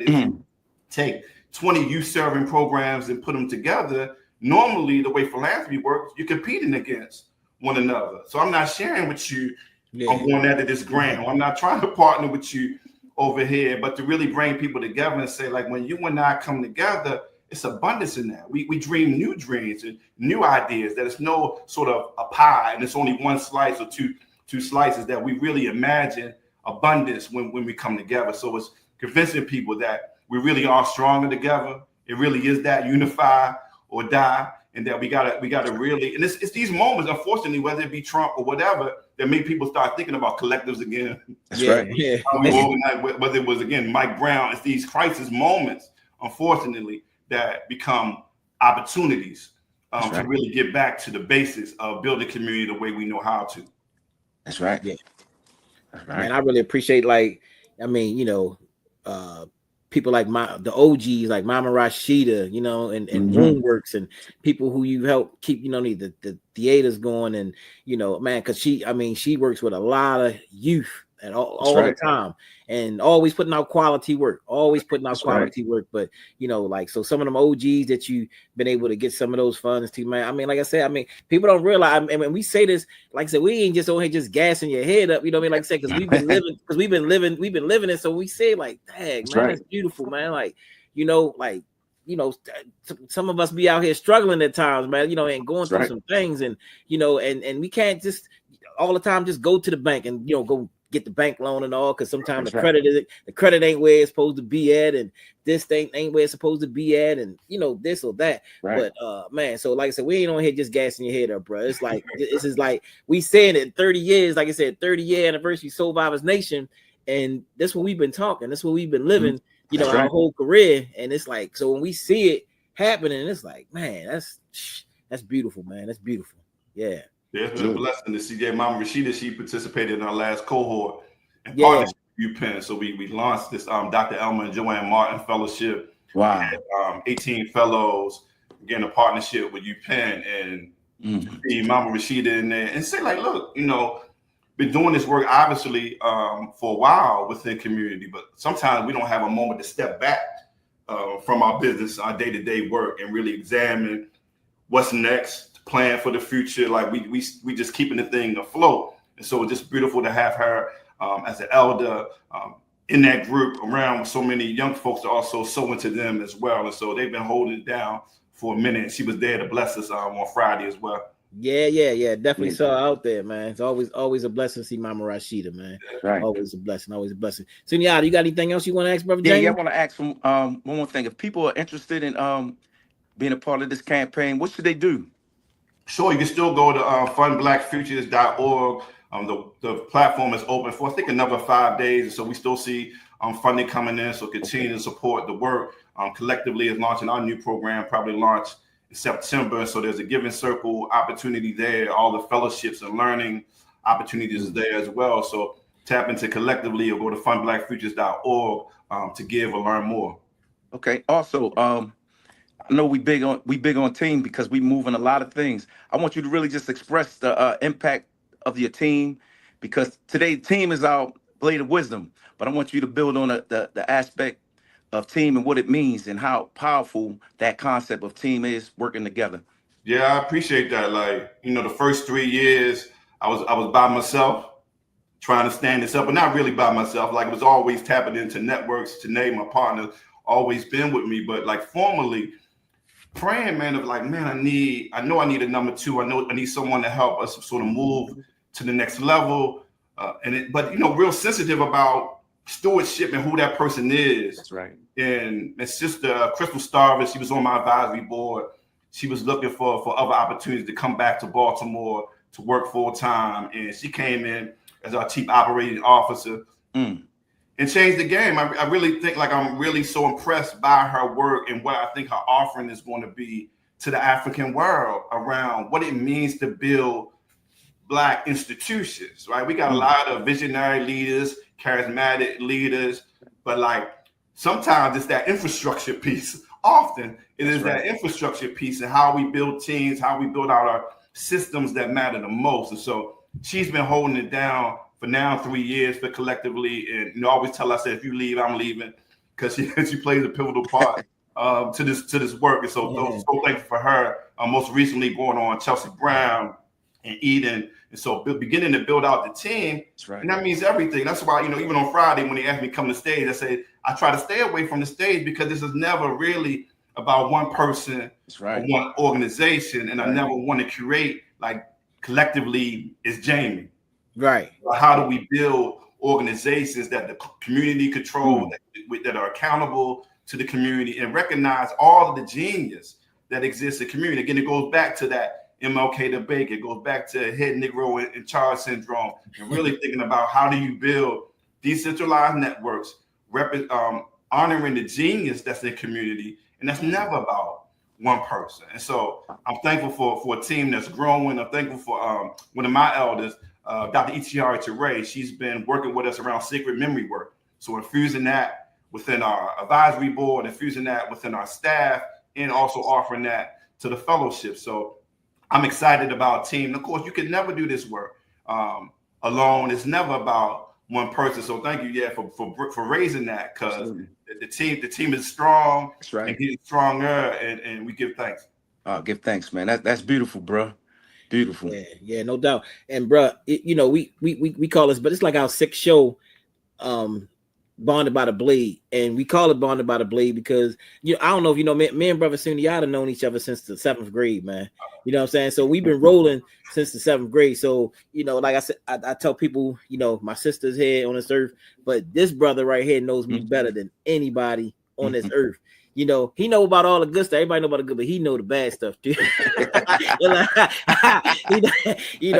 take 20 youth serving programs and put them together. Normally, the way philanthropy works, you're competing against one another. So I'm not sharing with you. I'm going after this grant. I'm not trying to partner with you over here, but to really bring people together and say, like, when you and I come together, it's abundance in that. We dream new dreams and new ideas, that it's no sort of a pie and it's only one slice or two slices, that we really imagine abundance when we come together. So it's convincing people that we really are stronger together. It really is that unify or die, and that we gotta really, and it's these moments, unfortunately, whether it be Trump or whatever, that make people start thinking about collectives again. That's right. Yeah. How we organize, whether it was again Mike Brown, it's these crisis moments, unfortunately, that become opportunities to really get back to the basics of building community the way we know how to. That's right. Yeah. That's right. And I really appreciate, like, I mean, people like the OGs, like Mama Rashida, and Roomworks, and people who you help keep, the theaters going, and, man, because she works with a lot of youth and all the time, and always putting out quality work, But, so some of them OGs that you've been able to get some of those funds to, man, I mean, like I said, people don't realize, when we say this, like I said, we ain't just on here just gassing your head up, like I said, because we've been living it. So we say, like, dang, man, that's beautiful, man. Like, some of us be out here struggling at times, man, and going through some things, and, and we can't just all the time just go to the bank and, go get the bank loan and all, because sometimes the credit ain't where it's supposed to be at, and this thing ain't where it's supposed to be at, and this or that. But man, so like I said, we ain't on here just gassing your head up, bro. It's like this is like we saying it 30 years, like I said, 30-year anniversary Soul Survivors Nation, and that's what we've been talking, that's what we've been living, our whole career. And it's like, so when we see it happening, it's like, man, that's beautiful, man. That's beautiful. Yeah. It's been a blessing to see Mama Rashida. She participated in our last cohort and partnership with UPenn. So we launched this Dr. Elma and Joanne Martin Fellowship. Wow. We had, 18 fellows, again, a partnership with UPenn, and to see Mama Rashida in there and say, like, look, been doing this work obviously for a while within community, but sometimes we don't have a moment to step back from our business, our day-to-day work, and really examine what's next, plan for the future. Like we just keeping the thing afloat. And so it's just beautiful to have her as an elder in that group around with so many young folks that also sow into them as well. And so they've been holding it down for a minute. She was there to bless us on Friday as well. Yeah. Definitely saw her out there, man. It's always a blessing to see Mama Rashida, man. Right. Always a blessing. So, you got anything else you want to ask, Brother Jamie? Yeah, I want to ask one more thing. If people are interested in being a part of this campaign, what should they do? Sure, you can still go to fundblackfutures.org. The platform is open for, I think, another 5 days. And so we still see funding coming in. So continue to support the work. Collectively is launching our new program, probably launch in September. So there's a giving circle opportunity there. All the fellowships and learning opportunities is there as well. So tap into collectively or go to fundblackfutures.org to give or learn more. Okay. Also, I know we big on team because we moving a lot of things. I want you to really just express the impact of your team, because today team is our blade of wisdom, but I want you to build on the aspect of team and what it means and how powerful that concept of team is working together. Yeah, I appreciate that. Like, the first 3 years I was by myself trying to stand this up, but not really by myself. Like, it was always tapping into networks. Janae, my partner, always been with me, but like formally praying, man, of like, man, I know I need a number two. I know I need someone to help us sort of move to the next level. But real sensitive about stewardship and who that person is. That's right. And my sister, Crystal Starvis, she was on my advisory board. She was looking for other opportunities to come back to Baltimore to work full time. And she came in as our chief operating officer. And changed the game. I really think, like, I'm really so impressed by her work and what I think her offering is going to be to the African world around what it means to build Black institutions, right? We got a lot of visionary leaders, charismatic leaders, but like sometimes it's that infrastructure piece. Often it is that infrastructure piece and how we build teams, how we build out our systems that matter the most. And so she's been holding it down for now 3 years, but collectively, and always tell us that if you leave, I'm leaving. because she plays a pivotal part to this work. And so thankful for her. Most recently going on Chelsea Brown and Eden. And so beginning to build out the team. That's right. And that means everything. That's why, even on Friday when they asked me to come to the stage, I said, I try to stay away from the stage because this is never really about one person or one organization. And I never want to curate like collectively is Jamie. Right. How do we build organizations that the community control, that are accountable to the community and recognize all of the genius that exists in the community? Again, it goes back to that MLK debate. It goes back to head Negro in charge syndrome, and really thinking about how do you build decentralized networks, honoring the genius that's in the community, and that's never about one person. And so I'm thankful for a team that's growing. I'm thankful for one of my elders, Dr. Itiari Ture. She's been working with us around sacred memory work. So infusing that within our advisory board, infusing that within our staff, and also offering that to the fellowship. So I'm excited about a team. Of course, you can never do this work alone. It's never about one person. So thank you, for raising that, because the team is strong. That's right. And getting stronger, and we give thanks. Give thanks, man. That's beautiful, bro. Beautiful. Yeah, no doubt. And bro, we call this, but it's like our sixth show, Bonded by the Blade, and we call it Bonded by the Blade because I don't know if you know, me and Brother Sunni have known each other since the 7th grade, man. You know what I'm saying? So we've been rolling since the 7th grade. So like I said, I tell people, my sister's here on this earth, but this brother right here knows me better than anybody on this earth. He know about all the good stuff. Everybody know about the good, but he know the bad stuff too. he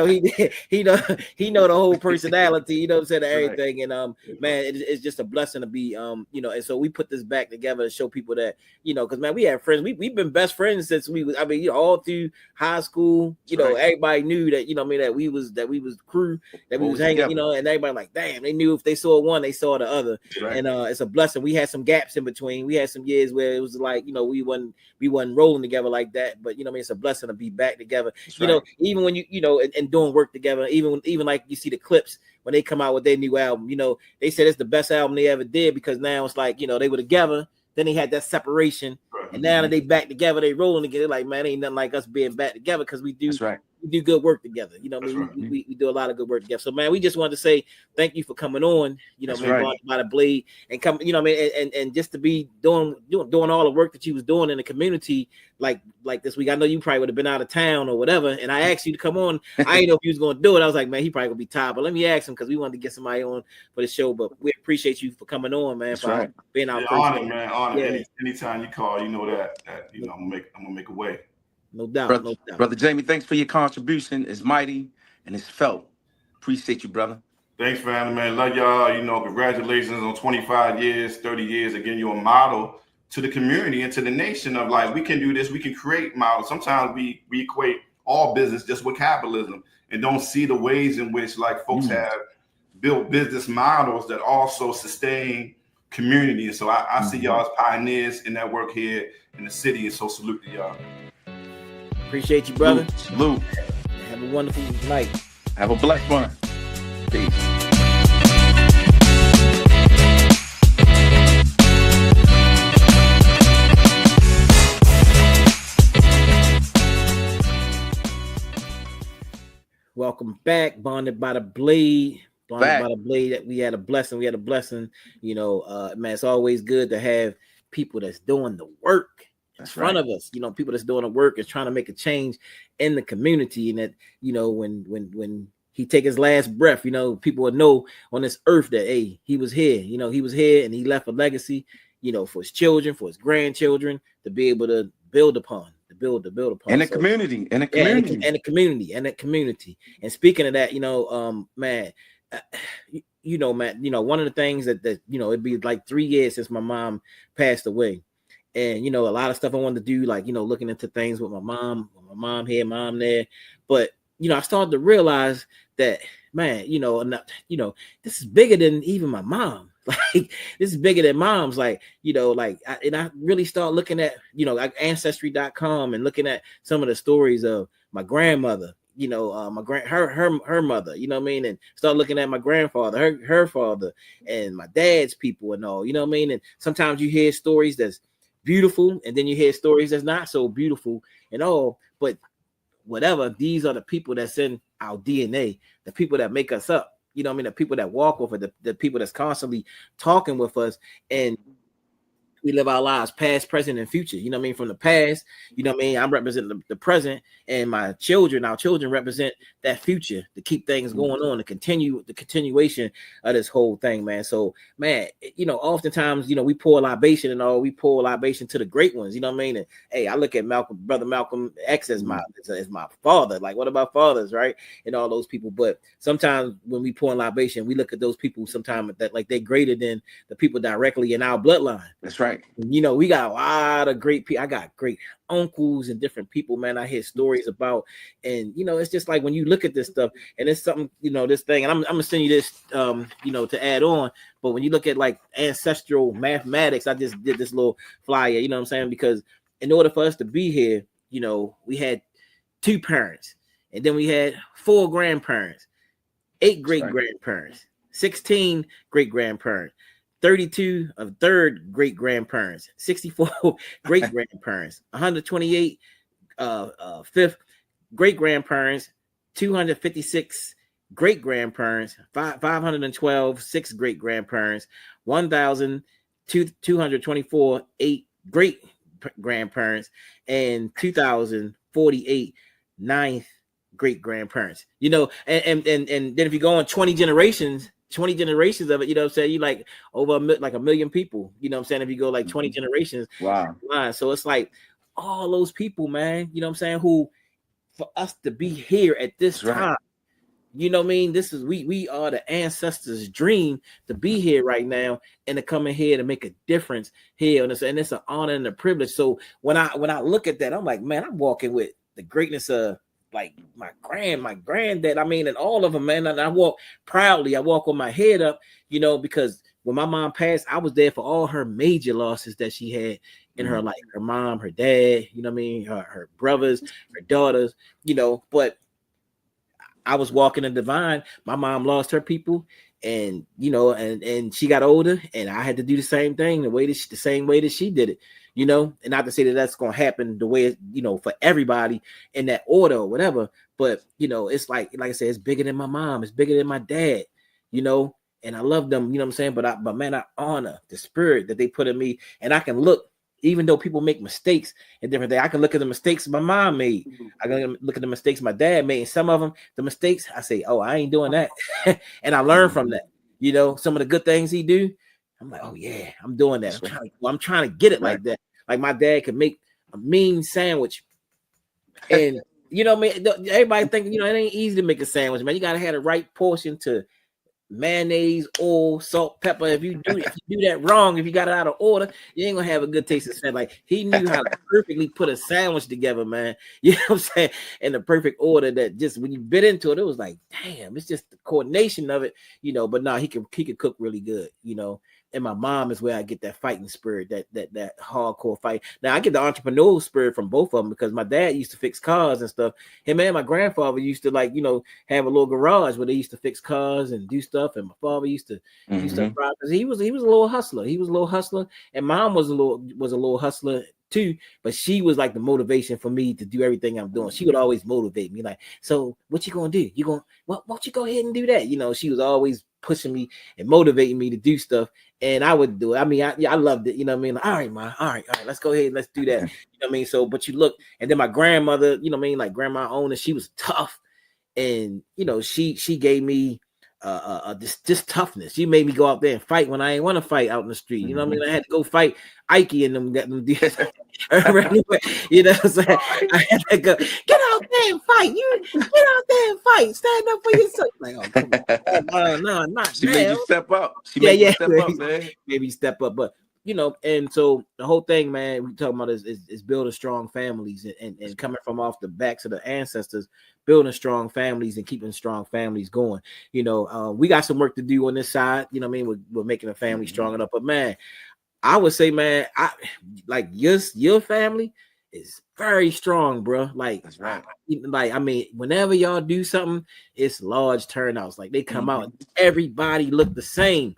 know the whole personality. You know what I'm saying? Everything. And man, it's just a blessing to be And so we put this back together to show people that because man, we have friends. We've been best friends since all through high school. Everybody knew that that we was crew, that we was hanging. And everybody like, damn, they knew if they saw one, they saw the other. Right. And it's a blessing. We had some gaps in between. We had some years where it was like we wasn't rolling together like that, but it's a blessing to be back together. Right. Even when and doing work together, even like you see the clips when they come out with their new album, they said it's the best album they ever did, because now it's like they were together, then they had that separation, and now that they back together, they rolling together. Like, man, ain't nothing like us being back together, because we do. That's right. We do good work together. We do a lot of good work together. So, man, we just wanted to say thank you for coming on. By the Blade, and come. And just to be doing all the work that you was doing in the community, like this week. I know you probably would have been out of town or whatever, and I asked you to come on. I didn't know if you was going to do it. I was like, man, he probably gonna be tired, but let me ask him, because we wanted to get somebody on for the show. But we appreciate you for coming on, man. For being our honored, man. Honored. Yeah. Anytime you call, I'm gonna make a way. No doubt, Brother Jamie, thanks for your contribution. It's mighty and it's felt. Appreciate you, brother. Thanks, family, man. Love y'all. Congratulations on 25 years, 30 years. Again, you're a model to the community and to the nation of like, we can do this. We can create models. Sometimes we equate all business just with capitalism and don't see the ways in which like folks have built business models that also sustain community. And so I see y'all as pioneers in that work here in the city. And so salute to y'all. Appreciate you, brother. Salute. Have a wonderful night. Have a blessed one. Peace. Welcome back, Bonded by the Blade. Bonded by the Blade. That we had a blessing. Man, it's always good to have people that's doing the work in front of us, people that's doing the work is trying to make a change in the community. And that, when he take his last breath, people will know on this earth that, hey, he was here, he was here, and he left a legacy, for his children, for his grandchildren, to be able to build upon. And the community. And the community. And speaking of that, man, one of the things that it'd be like 3 years since my mom passed away. And, a lot of stuff I wanted to do, like, looking into things with my mom here, mom there. But, I started to realize that, man, this is bigger than even my mom. Like, this is bigger than mom's. Like, I really start looking at, like Ancestry.com and looking at some of the stories of my grandmother, you know, her mother, you know what I mean, and start looking at my grandfather, her father, and my dad's people and all, you know what I mean. And sometimes you hear stories that's beautiful, and then you hear stories that's not so beautiful and all, but whatever, these are the people that's in our DNA, the people that make us up, you know what I mean, the people that walk with it, the people that's constantly talking with us, and we live our lives past, present, and future. You know what I mean? From the past, you know what I mean? I'm representing the present, and our children represent that future to keep things going on, to continue the continuation of this whole thing, man. So, man, you know, oftentimes, you know, we pour libation and all, we pour libation to the great ones, you know what I mean? And hey, I look at Brother Malcolm X as my father. Like, what about fathers, right? And all those people. But sometimes when we pour in libation, we look at those people sometimes that like they're greater than the people directly in our bloodline. That's right. You know, we got a lot of great people. I got great uncles and different people, man, I hear stories about. And, you know, it's just like when you look at this stuff and it's something, you know, this thing, and I'm going to send you this, you know, to add on. But when you look at like ancestral mathematics, I just did this little flyer, you know what I'm saying? Because in order for us to be here, you know, we had 2 parents, and then we had 4 grandparents, 8 great grandparents, 16 great grandparents, 32 of third great grandparents, 64 great grandparents, 128 fifth great grandparents, 256 great grandparents, 512 sixth great grandparents, 1,224 8 great grandparents, and 2,048 ninth great grandparents. You know, and then if you go on 20 generations of it, you know what I'm saying, you like over like a million people, you know what I'm saying, if you go like 20 generations. Wow. So it's like all those people, man, you know what I'm saying, who for us to be here at this time, you know what I mean, this is we are the ancestors' dream to be here right now and to come in here to make a difference here, and it's an honor and a privilege. So when I look at that, I'm like, man, I'm walking with the greatness of like my granddad, I mean, and all of them, man. And I walk proudly, I walk with my head up, you know, because when my mom passed, I was there for all her major losses that she had in her life, her mom, her dad, you know what I mean, her brothers, her daughters, you know. But I was walking in divine. My mom lost her people, and you know, and she got older, and I had to do the same thing, the same way that she did it, you know. And not to say that that's going to happen the way, you know, for everybody in that order or whatever, but you know, it's like I said, it's bigger than my mom, it's bigger than my dad, you know. And I love them, you know what I'm saying. But man, I honor the spirit that they put in me, and I can look. Even though people make mistakes and different things, I can look at the mistakes my mom made. I can look at the mistakes my dad made. And some of them, the mistakes, I say, oh, I ain't doing that. And I learn from that. You know, some of the good things he do, I'm like, oh, yeah, I'm doing that. I'm trying to get it like that. Like my dad could make a mean sandwich. And, you know what I mean? Everybody think, you know, it ain't easy to make a sandwich, man. You got to have the right portion to mayonnaise, oil, salt, pepper. If you do that wrong, if you got it out of order, you ain't gonna have a good taste of sandwich. Like he knew how to perfectly put a sandwich together, man. You know what I'm saying? In the perfect order that just when you bit into it, it was like, damn, it's just the coordination of it, you know. But no, he could cook really good, you know. And my mom is where I get that fighting spirit, that hardcore fight. Now I get the entrepreneurial spirit from both of them because my dad used to fix cars and stuff. Him and my grandfather used to, like, you know, have a little garage where they used to fix cars and do stuff. And my father used to do stuff. He was a little hustler. He was a little hustler, and mom was a little hustler too. But she was like the motivation for me to do everything I'm doing. She would always motivate me, like, so what you gonna do? Won't you go ahead and do that? You know, she was always pushing me and motivating me to do stuff, and I would do it. I mean, I loved it, you know what I mean? Like, all right, ma, all right, let's go ahead and let's do that. You know what I mean? So, but you look, and then my grandmother, you know what I mean, like grandma owner, she was tough, and you know, she gave me this toughness. She made me go out there and fight when I ain't want to fight out in the street. You know what I mean? I had to go fight Ike and them. You know what I'm saying? I had to go get out there and fight. You get out there and fight. Stand up for yourself. Like, oh, come on. No, not she now. made you step up. She made you step up, man. Maybe step up, but you know, and so the whole thing, man, we talking about is building strong families and coming from off the backs of the ancestors, building strong families and keeping strong families going. You know, we got some work to do on this side. You know what I mean? We're making a family strong enough. But man, I would say, man, I like your family is very strong, bro. Like, That's right. I mean, whenever y'all do something, it's large turnouts. Like they come out, everybody look the same.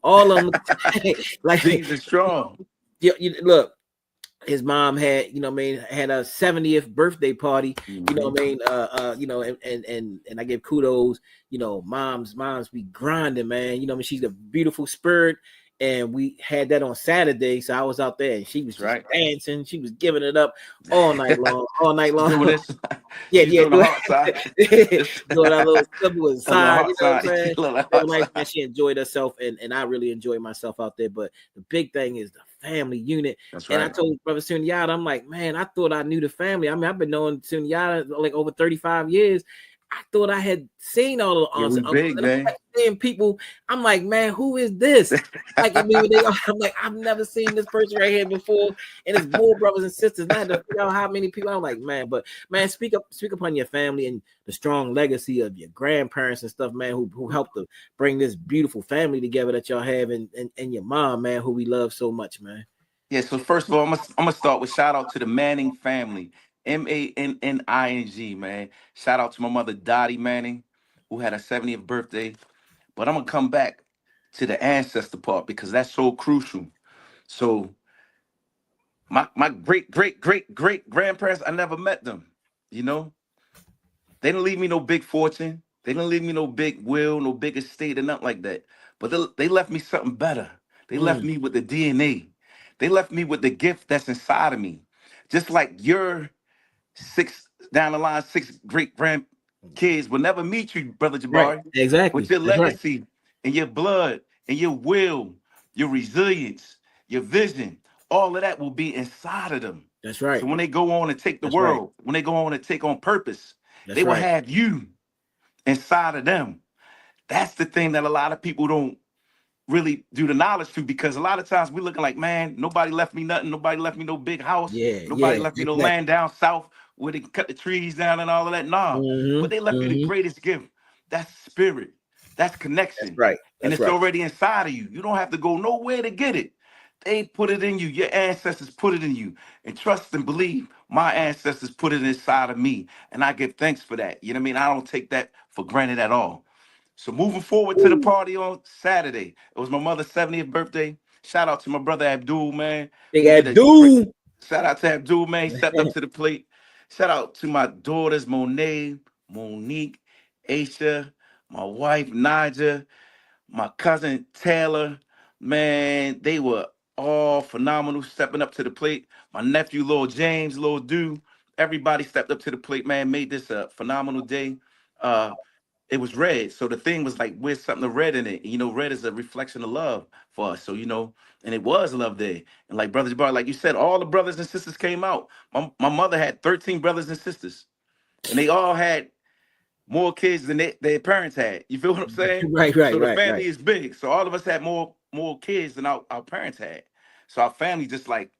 All of them look the same. Like, Jesus strong. Look, his mom had, you know what I mean, had a 70th birthday party, you know what I mean, you know, and I give kudos, you know, moms be grinding, man, you know what I mean, she's a beautiful spirit, and we had that on Saturday, so I was out there, and she was just dancing, she was giving it up all night long. Doing this. Yeah, She's doing the heart side. Doing that little simple inside, you know what I'm saying? Real nice, man. She enjoyed herself, and I really enjoyed myself out there. But the big thing is the family unit. That's and right. I told Brother Sunyata, I'm like, man, I thought I knew the family. I mean, I've been knowing Sunyata like over 35 years. I thought I had seen all the aunts and uncles. And I'm seeing people. I'm like, man, who is this? Like, I mean, I'm like, I've never seen this person right here before. And it's more brothers and sisters. And I had to figure out how many people. I'm like, man, but man, speak upon your family and the strong legacy of your grandparents and stuff, man, who helped to bring this beautiful family together that y'all have, and your mom, man, who we love so much, man. Yeah, so first of all, I'm gonna start with shout out to the Manning family. Manning, man. Shout out to my mother Dottie Manning, who had her 70th birthday. But I'm gonna come back to the ancestor part because that's so crucial. So my great grandparents, I never met them. You know, they didn't leave me no big fortune. They didn't leave me no big will, no big estate, or nothing like that. But they left me something better. They left me with the DNA. They left me with the gift that's inside of me. Just like your six great grandkids will never meet you, Brother Right. Jabari. Exactly. With your That's right. legacy and your blood and your will, your resilience, your vision, all of that will be inside of them. That's right. So when they go on and take the That's right. world, when they go on and take on purpose, That's they will right. have you inside of them. That's the thing that a lot of people don't really do the knowledge to, because a lot of times we're looking like, man, nobody left me nothing. Nobody left me no big house. Nobody left me no land down south where they cut the trees down and all of that. Nah, but they left you the greatest gift. That's spirit. That's connection. That's right. And it's already inside of you. You don't have to go nowhere to get it. They put it in you. Your ancestors put it in you. And trust and believe, my ancestors put it inside of me. And I give thanks for that. You know what I mean? I don't take that for granted at all. So moving forward to the party on Saturday. It was my mother's 70th birthday. Shout out to my brother Abdul, man. Big Abdul. Shout out to Abdul, man. He stepped up to the plate. Shout out to my daughters, Monet, Monique, Aisha, my wife, Naja, my cousin Taylor. Man, they were all phenomenal stepping up to the plate. My nephew, Lil James, Lil Dew. Everybody stepped up to the plate, man. Made this a phenomenal day. It was red. So the thing was like, where's something red in it? You know, red is a reflection of love for us. So, you know, and it was love there. And like Brother Jabbar, like you said, all the brothers and sisters came out. My mother had 13 brothers and sisters, and they all had more kids than their parents had. You feel what I'm saying? Right. So the family is big. So all of us had more kids than our parents had. So our family just like,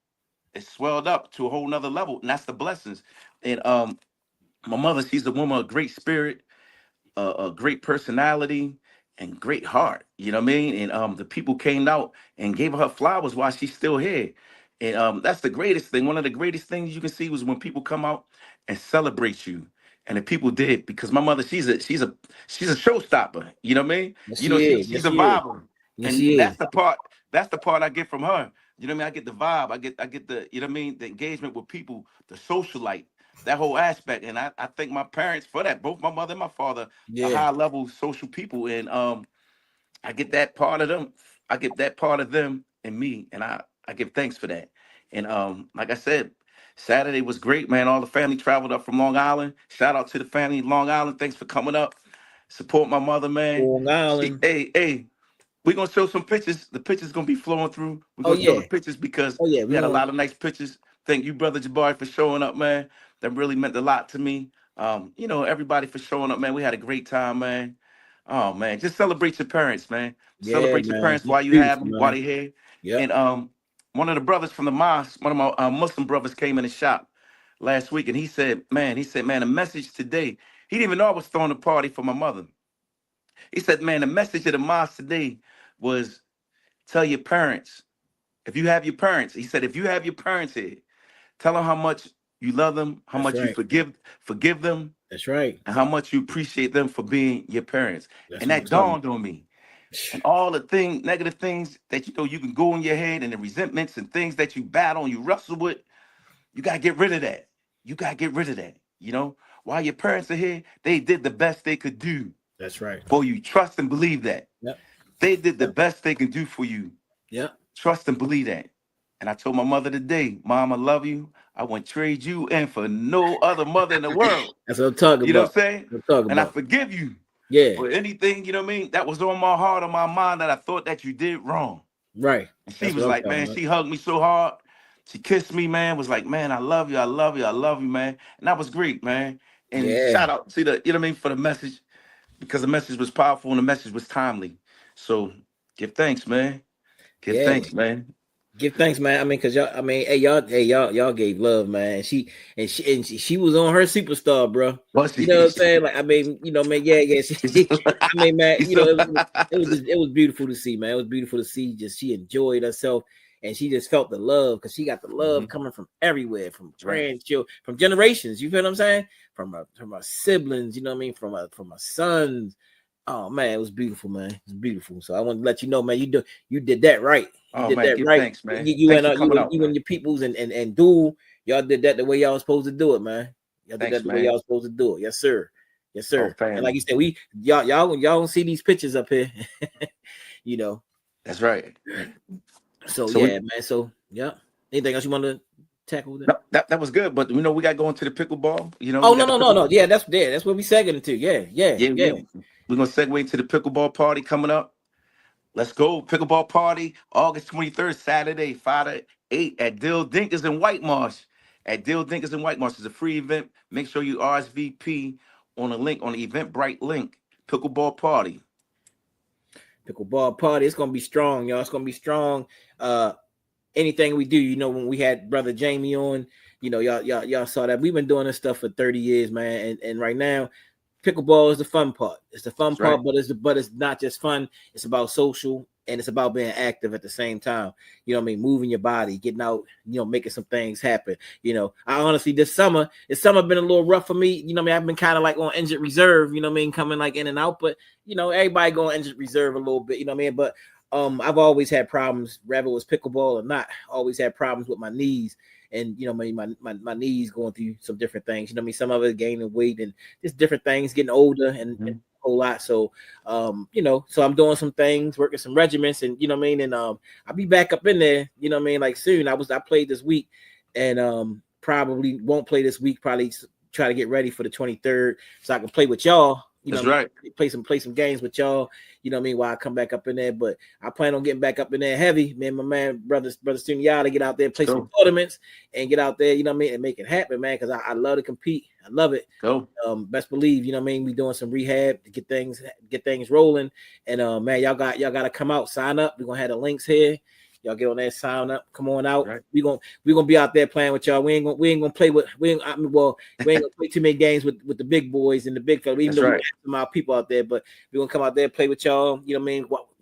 it swelled up to a whole nother level. And that's the blessings. And my mother, she's a woman of great spirit, a great personality, and great heart. You know what I mean? And the people came out and gave her flowers while she's still here. And that's the greatest thing. One of the greatest things you can see was when people come out and celebrate you. And the people did, because my mother, she's a showstopper. You know what I mean? Yes, You know, she is. she's a vibe. Yes, And she that's is. the part I get from her. You know what I mean? I get the vibe. I get the, you know what I mean, the engagement with people, the socialite, that whole aspect. And I thank my parents for that. Both my mother and my father are high level social people. And I get that part of them. I get that part of them in me. And I give thanks for that. And like I said, Saturday was great, man. All the family traveled up from Long Island. Shout out to the family in Long Island. Thanks for coming up. Support my mother, man. Long Island. Hey, we're gonna show some pictures. The pictures gonna be flowing through. We're Oh gonna show yeah. the pictures because Oh yeah. we had a lot of nice pictures. Thank you, Brother Jabari, for showing up, man. That really meant a lot to me. You know, everybody for showing up, man. We had a great time, man. Oh man, just celebrate your parents, man. Yeah, Celebrate your man. parents while It's you have beautiful, them, while man. they're here. Yep. And one of the brothers from the mosque, one of my Muslim brothers came in the shop last week, and he said, man, the message today. He didn't even know I was throwing a party for my mother. He said, man, the message of the mosque today was, tell your parents, if you have your parents, he said, if you have your parents here, Tell them how much you love them, how That's much you right. forgive them, That's right. and how much you appreciate them for being your parents. That's And what I'm that talking dawned on me. about. And all the negative things that you can go in your head, and the resentments and things that you battle and you wrestle with, you gotta get rid of that. You gotta get rid of that. While your parents are here, they did the best they could do That's right. for you. Trust and believe that. Yep. They did the best they can do for you. Yep. Trust and believe that. And I told my mother today, Mom, I love you. I wouldn't trade you in for no other mother in the world. That's what I'm talking You know about. what I'm saying? That's what I'm talking And I about. forgive you Yeah. for anything, that was on my heart, on my mind, that I thought that you did wrong. Right. And she That's was what I'm like, talking man, about. she hugged me so hard. She kissed me, man, was like, man, I love you. I love you. I love you, man. And that was great, man. And Yeah. shout out to for the message, because the message was powerful and the message was timely. So give thanks, man. Give Yeah. thanks, man. Give thanks, man. I mean, cause y'all, I mean, y'all gave love, man. She was on her superstar, bro. Was You know what I'm she? saying? Like, I mean, man, yeah. I mean, man, it was beautiful to see, man. It was beautiful to see. Just she enjoyed herself, and she just felt the love, because she got the love coming from everywhere, from grandchildren, from generations. You feel what I'm saying? From her siblings. You know what I mean? From her sons. Oh man, it was beautiful, man. It was beautiful. So I want to let you know, man, you did that right. You Oh did man, that give right. thanks, man. You Thanks and for coming out, you and man. your peoples and Duel, y'all did that the way y'all was supposed to do it, man. Y'all did Thanks, that the way y'all man. was supposed to do it. Yes, sir. Yes, Oh, sir. And like family. you said, y'all don't see these pictures up here. you know. That's right. So So yeah, man. So yeah. Anything else you want to tackle with that? no, that was good, but we got to go into the pickleball. Oh We got the no. pickle. Yeah, that's what we segueing into. Yeah. Yeah. We're gonna segue into the pickleball party coming up. Let's go. Pickleball party, August 23rd, Saturday, 5 to 8 at Dill Dinkers in White Marsh. At Dill Dinkers in White Marsh. It's a free event. Make sure you RSVP on the link, on the Eventbrite link. Pickleball party. Pickleball party. It's gonna be strong, y'all. It's gonna be strong. Anything we do, when we had Brother Jamie on, y'all saw that we've been doing this stuff for 30 years, man. And right now, pickleball is the fun part. It's the fun That's part, right. but it's not just fun. It's about social, and it's about being active at the same time. You know what I mean? Moving your body, getting out, making some things happen. I honestly, this summer been a little rough for me. You know what I mean? I've been kind of like on injured reserve, coming like in and out, but everybody going injured reserve a little bit, you know what I mean? But I've always had problems, whether it was pickleball or not. Always had problems with my knees, and my knees going through some different things. You know what I mean? Some of it gaining weight and just different things, getting older and a whole lot. So so I'm doing some things, working some regiments, and and I'll be back up in there. Like soon. I played this week, and probably won't play this week. Probably try to get ready for the 23rd so I can play with y'all. That's right. Play some games with y'all. While I come back up in there. But I plan on getting back up in there heavy. Man, my man, brother Stunyala, get out there, play some tournaments, and get out there, and make it happen, man. Because I love to compete. I love it. Go. Best believe, we doing some rehab to get things rolling. And man, y'all got to come out, sign up. We're gonna have the links here. Y'all get on there, sign up, come on out. Right. We gonna be out there playing with y'all. We ain't gonna play with we ain't gonna play too many games with the big boys and the big fellas. Even though we got some out people out there, but we're gonna come out there, play with y'all.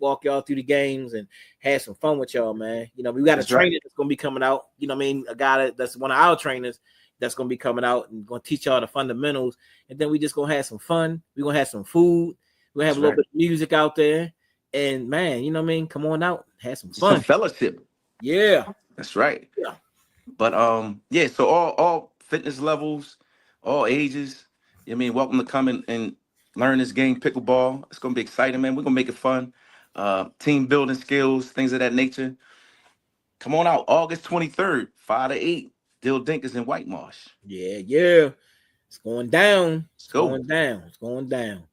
Walk y'all through the games and have some fun with y'all, man. We got a trainer that's gonna be coming out. A guy that's one of our trainers that's gonna be coming out and gonna teach y'all the fundamentals. And then we just gonna have some fun. We're gonna have some food. We're gonna have a little bit of music out there. And man, come on out, have some fun. Some fellowship. Yeah. That's right. Yeah. But so all fitness levels, all ages, welcome to come and learn this game, pickleball. It's gonna be exciting, man. We're gonna make it fun. Team building skills, things of that nature. Come on out, August 23rd, 5 to 8. Dill Dinkers in White Marsh. Yeah. It's going down. It's going down.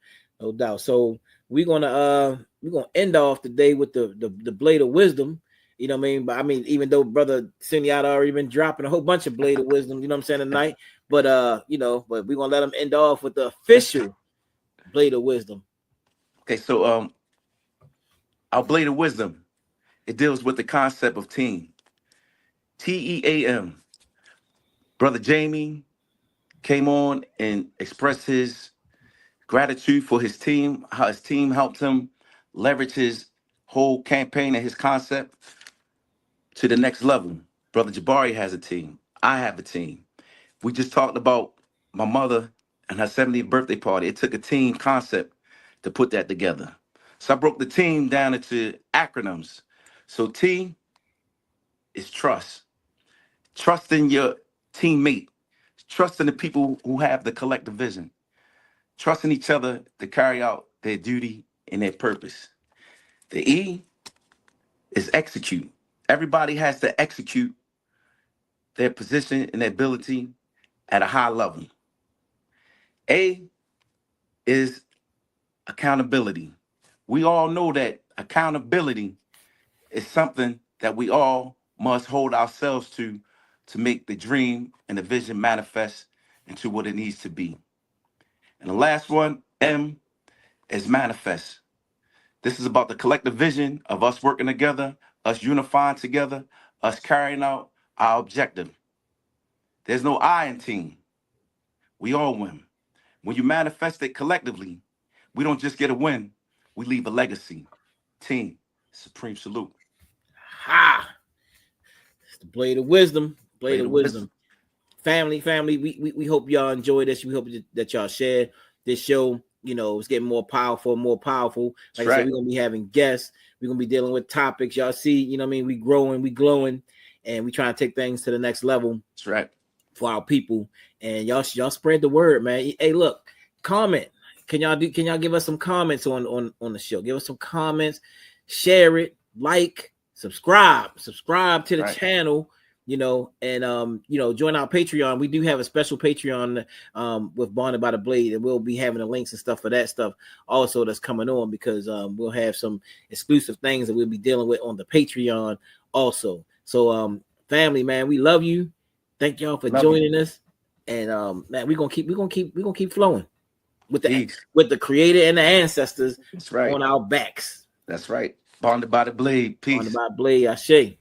No doubt. So we're gonna end off the day with the blade of wisdom. But even though Brother Cindy already been dropping a whole bunch of blade of wisdom, tonight. But but we're gonna let him end off with the official blade of wisdom. Okay, so our blade of wisdom, it deals with the concept of team. TEAM. Brother Jamie came on and expressed his gratitude for his team, how his team helped him leverage his whole campaign and his concept to the next level. Brother Jabari has a team. I have a team. We just talked about my mother and her 70th birthday party. It took a team concept to put that together. So I broke the team down into acronyms. So T is trust. Trust in your teammate. Trust in the people who have the collective vision. Trusting each other to carry out their duty and their purpose. The E is execute. Everybody has to execute their position and their ability at a high level. A is accountability. We all know that accountability is something that we all must hold ourselves to make the dream and the vision manifest into what it needs to be. And the last one, M, is manifest. This is about the collective vision of us working together, us unifying together, us carrying out our objective. There's no I in team. We all win. When you manifest it collectively, we don't just get a win, we leave a legacy. Team, supreme salute. Ha! It's the blade of wisdom. Blade of wisdom. Family, we hope y'all enjoy this. We hope that y'all share this show. You know, it's getting more powerful. Like I said, we're gonna be having guests. We're gonna be dealing with topics. Y'all see, you know what I mean? We growing, we glowing, and we trying to take things to the next level. That's right. For our people. And y'all spread the word, man. Hey, look, comment. Can y'all give us some comments on the show? Give us some comments, share it, like, subscribe to the channel. You know, and join our Patreon. We do have a special Patreon with Bonded by the Blade, and we'll be having the links and stuff for that stuff also that's coming on, because we'll have some exclusive things that we'll be dealing with on the Patreon also. So family, man, we love you. Thank y'all for joining us. And man, we're gonna keep flowing with the creator and the ancestors on our backs. That's right. Bonded by the Blade. Peace. Bonded by the Blade, Ashe.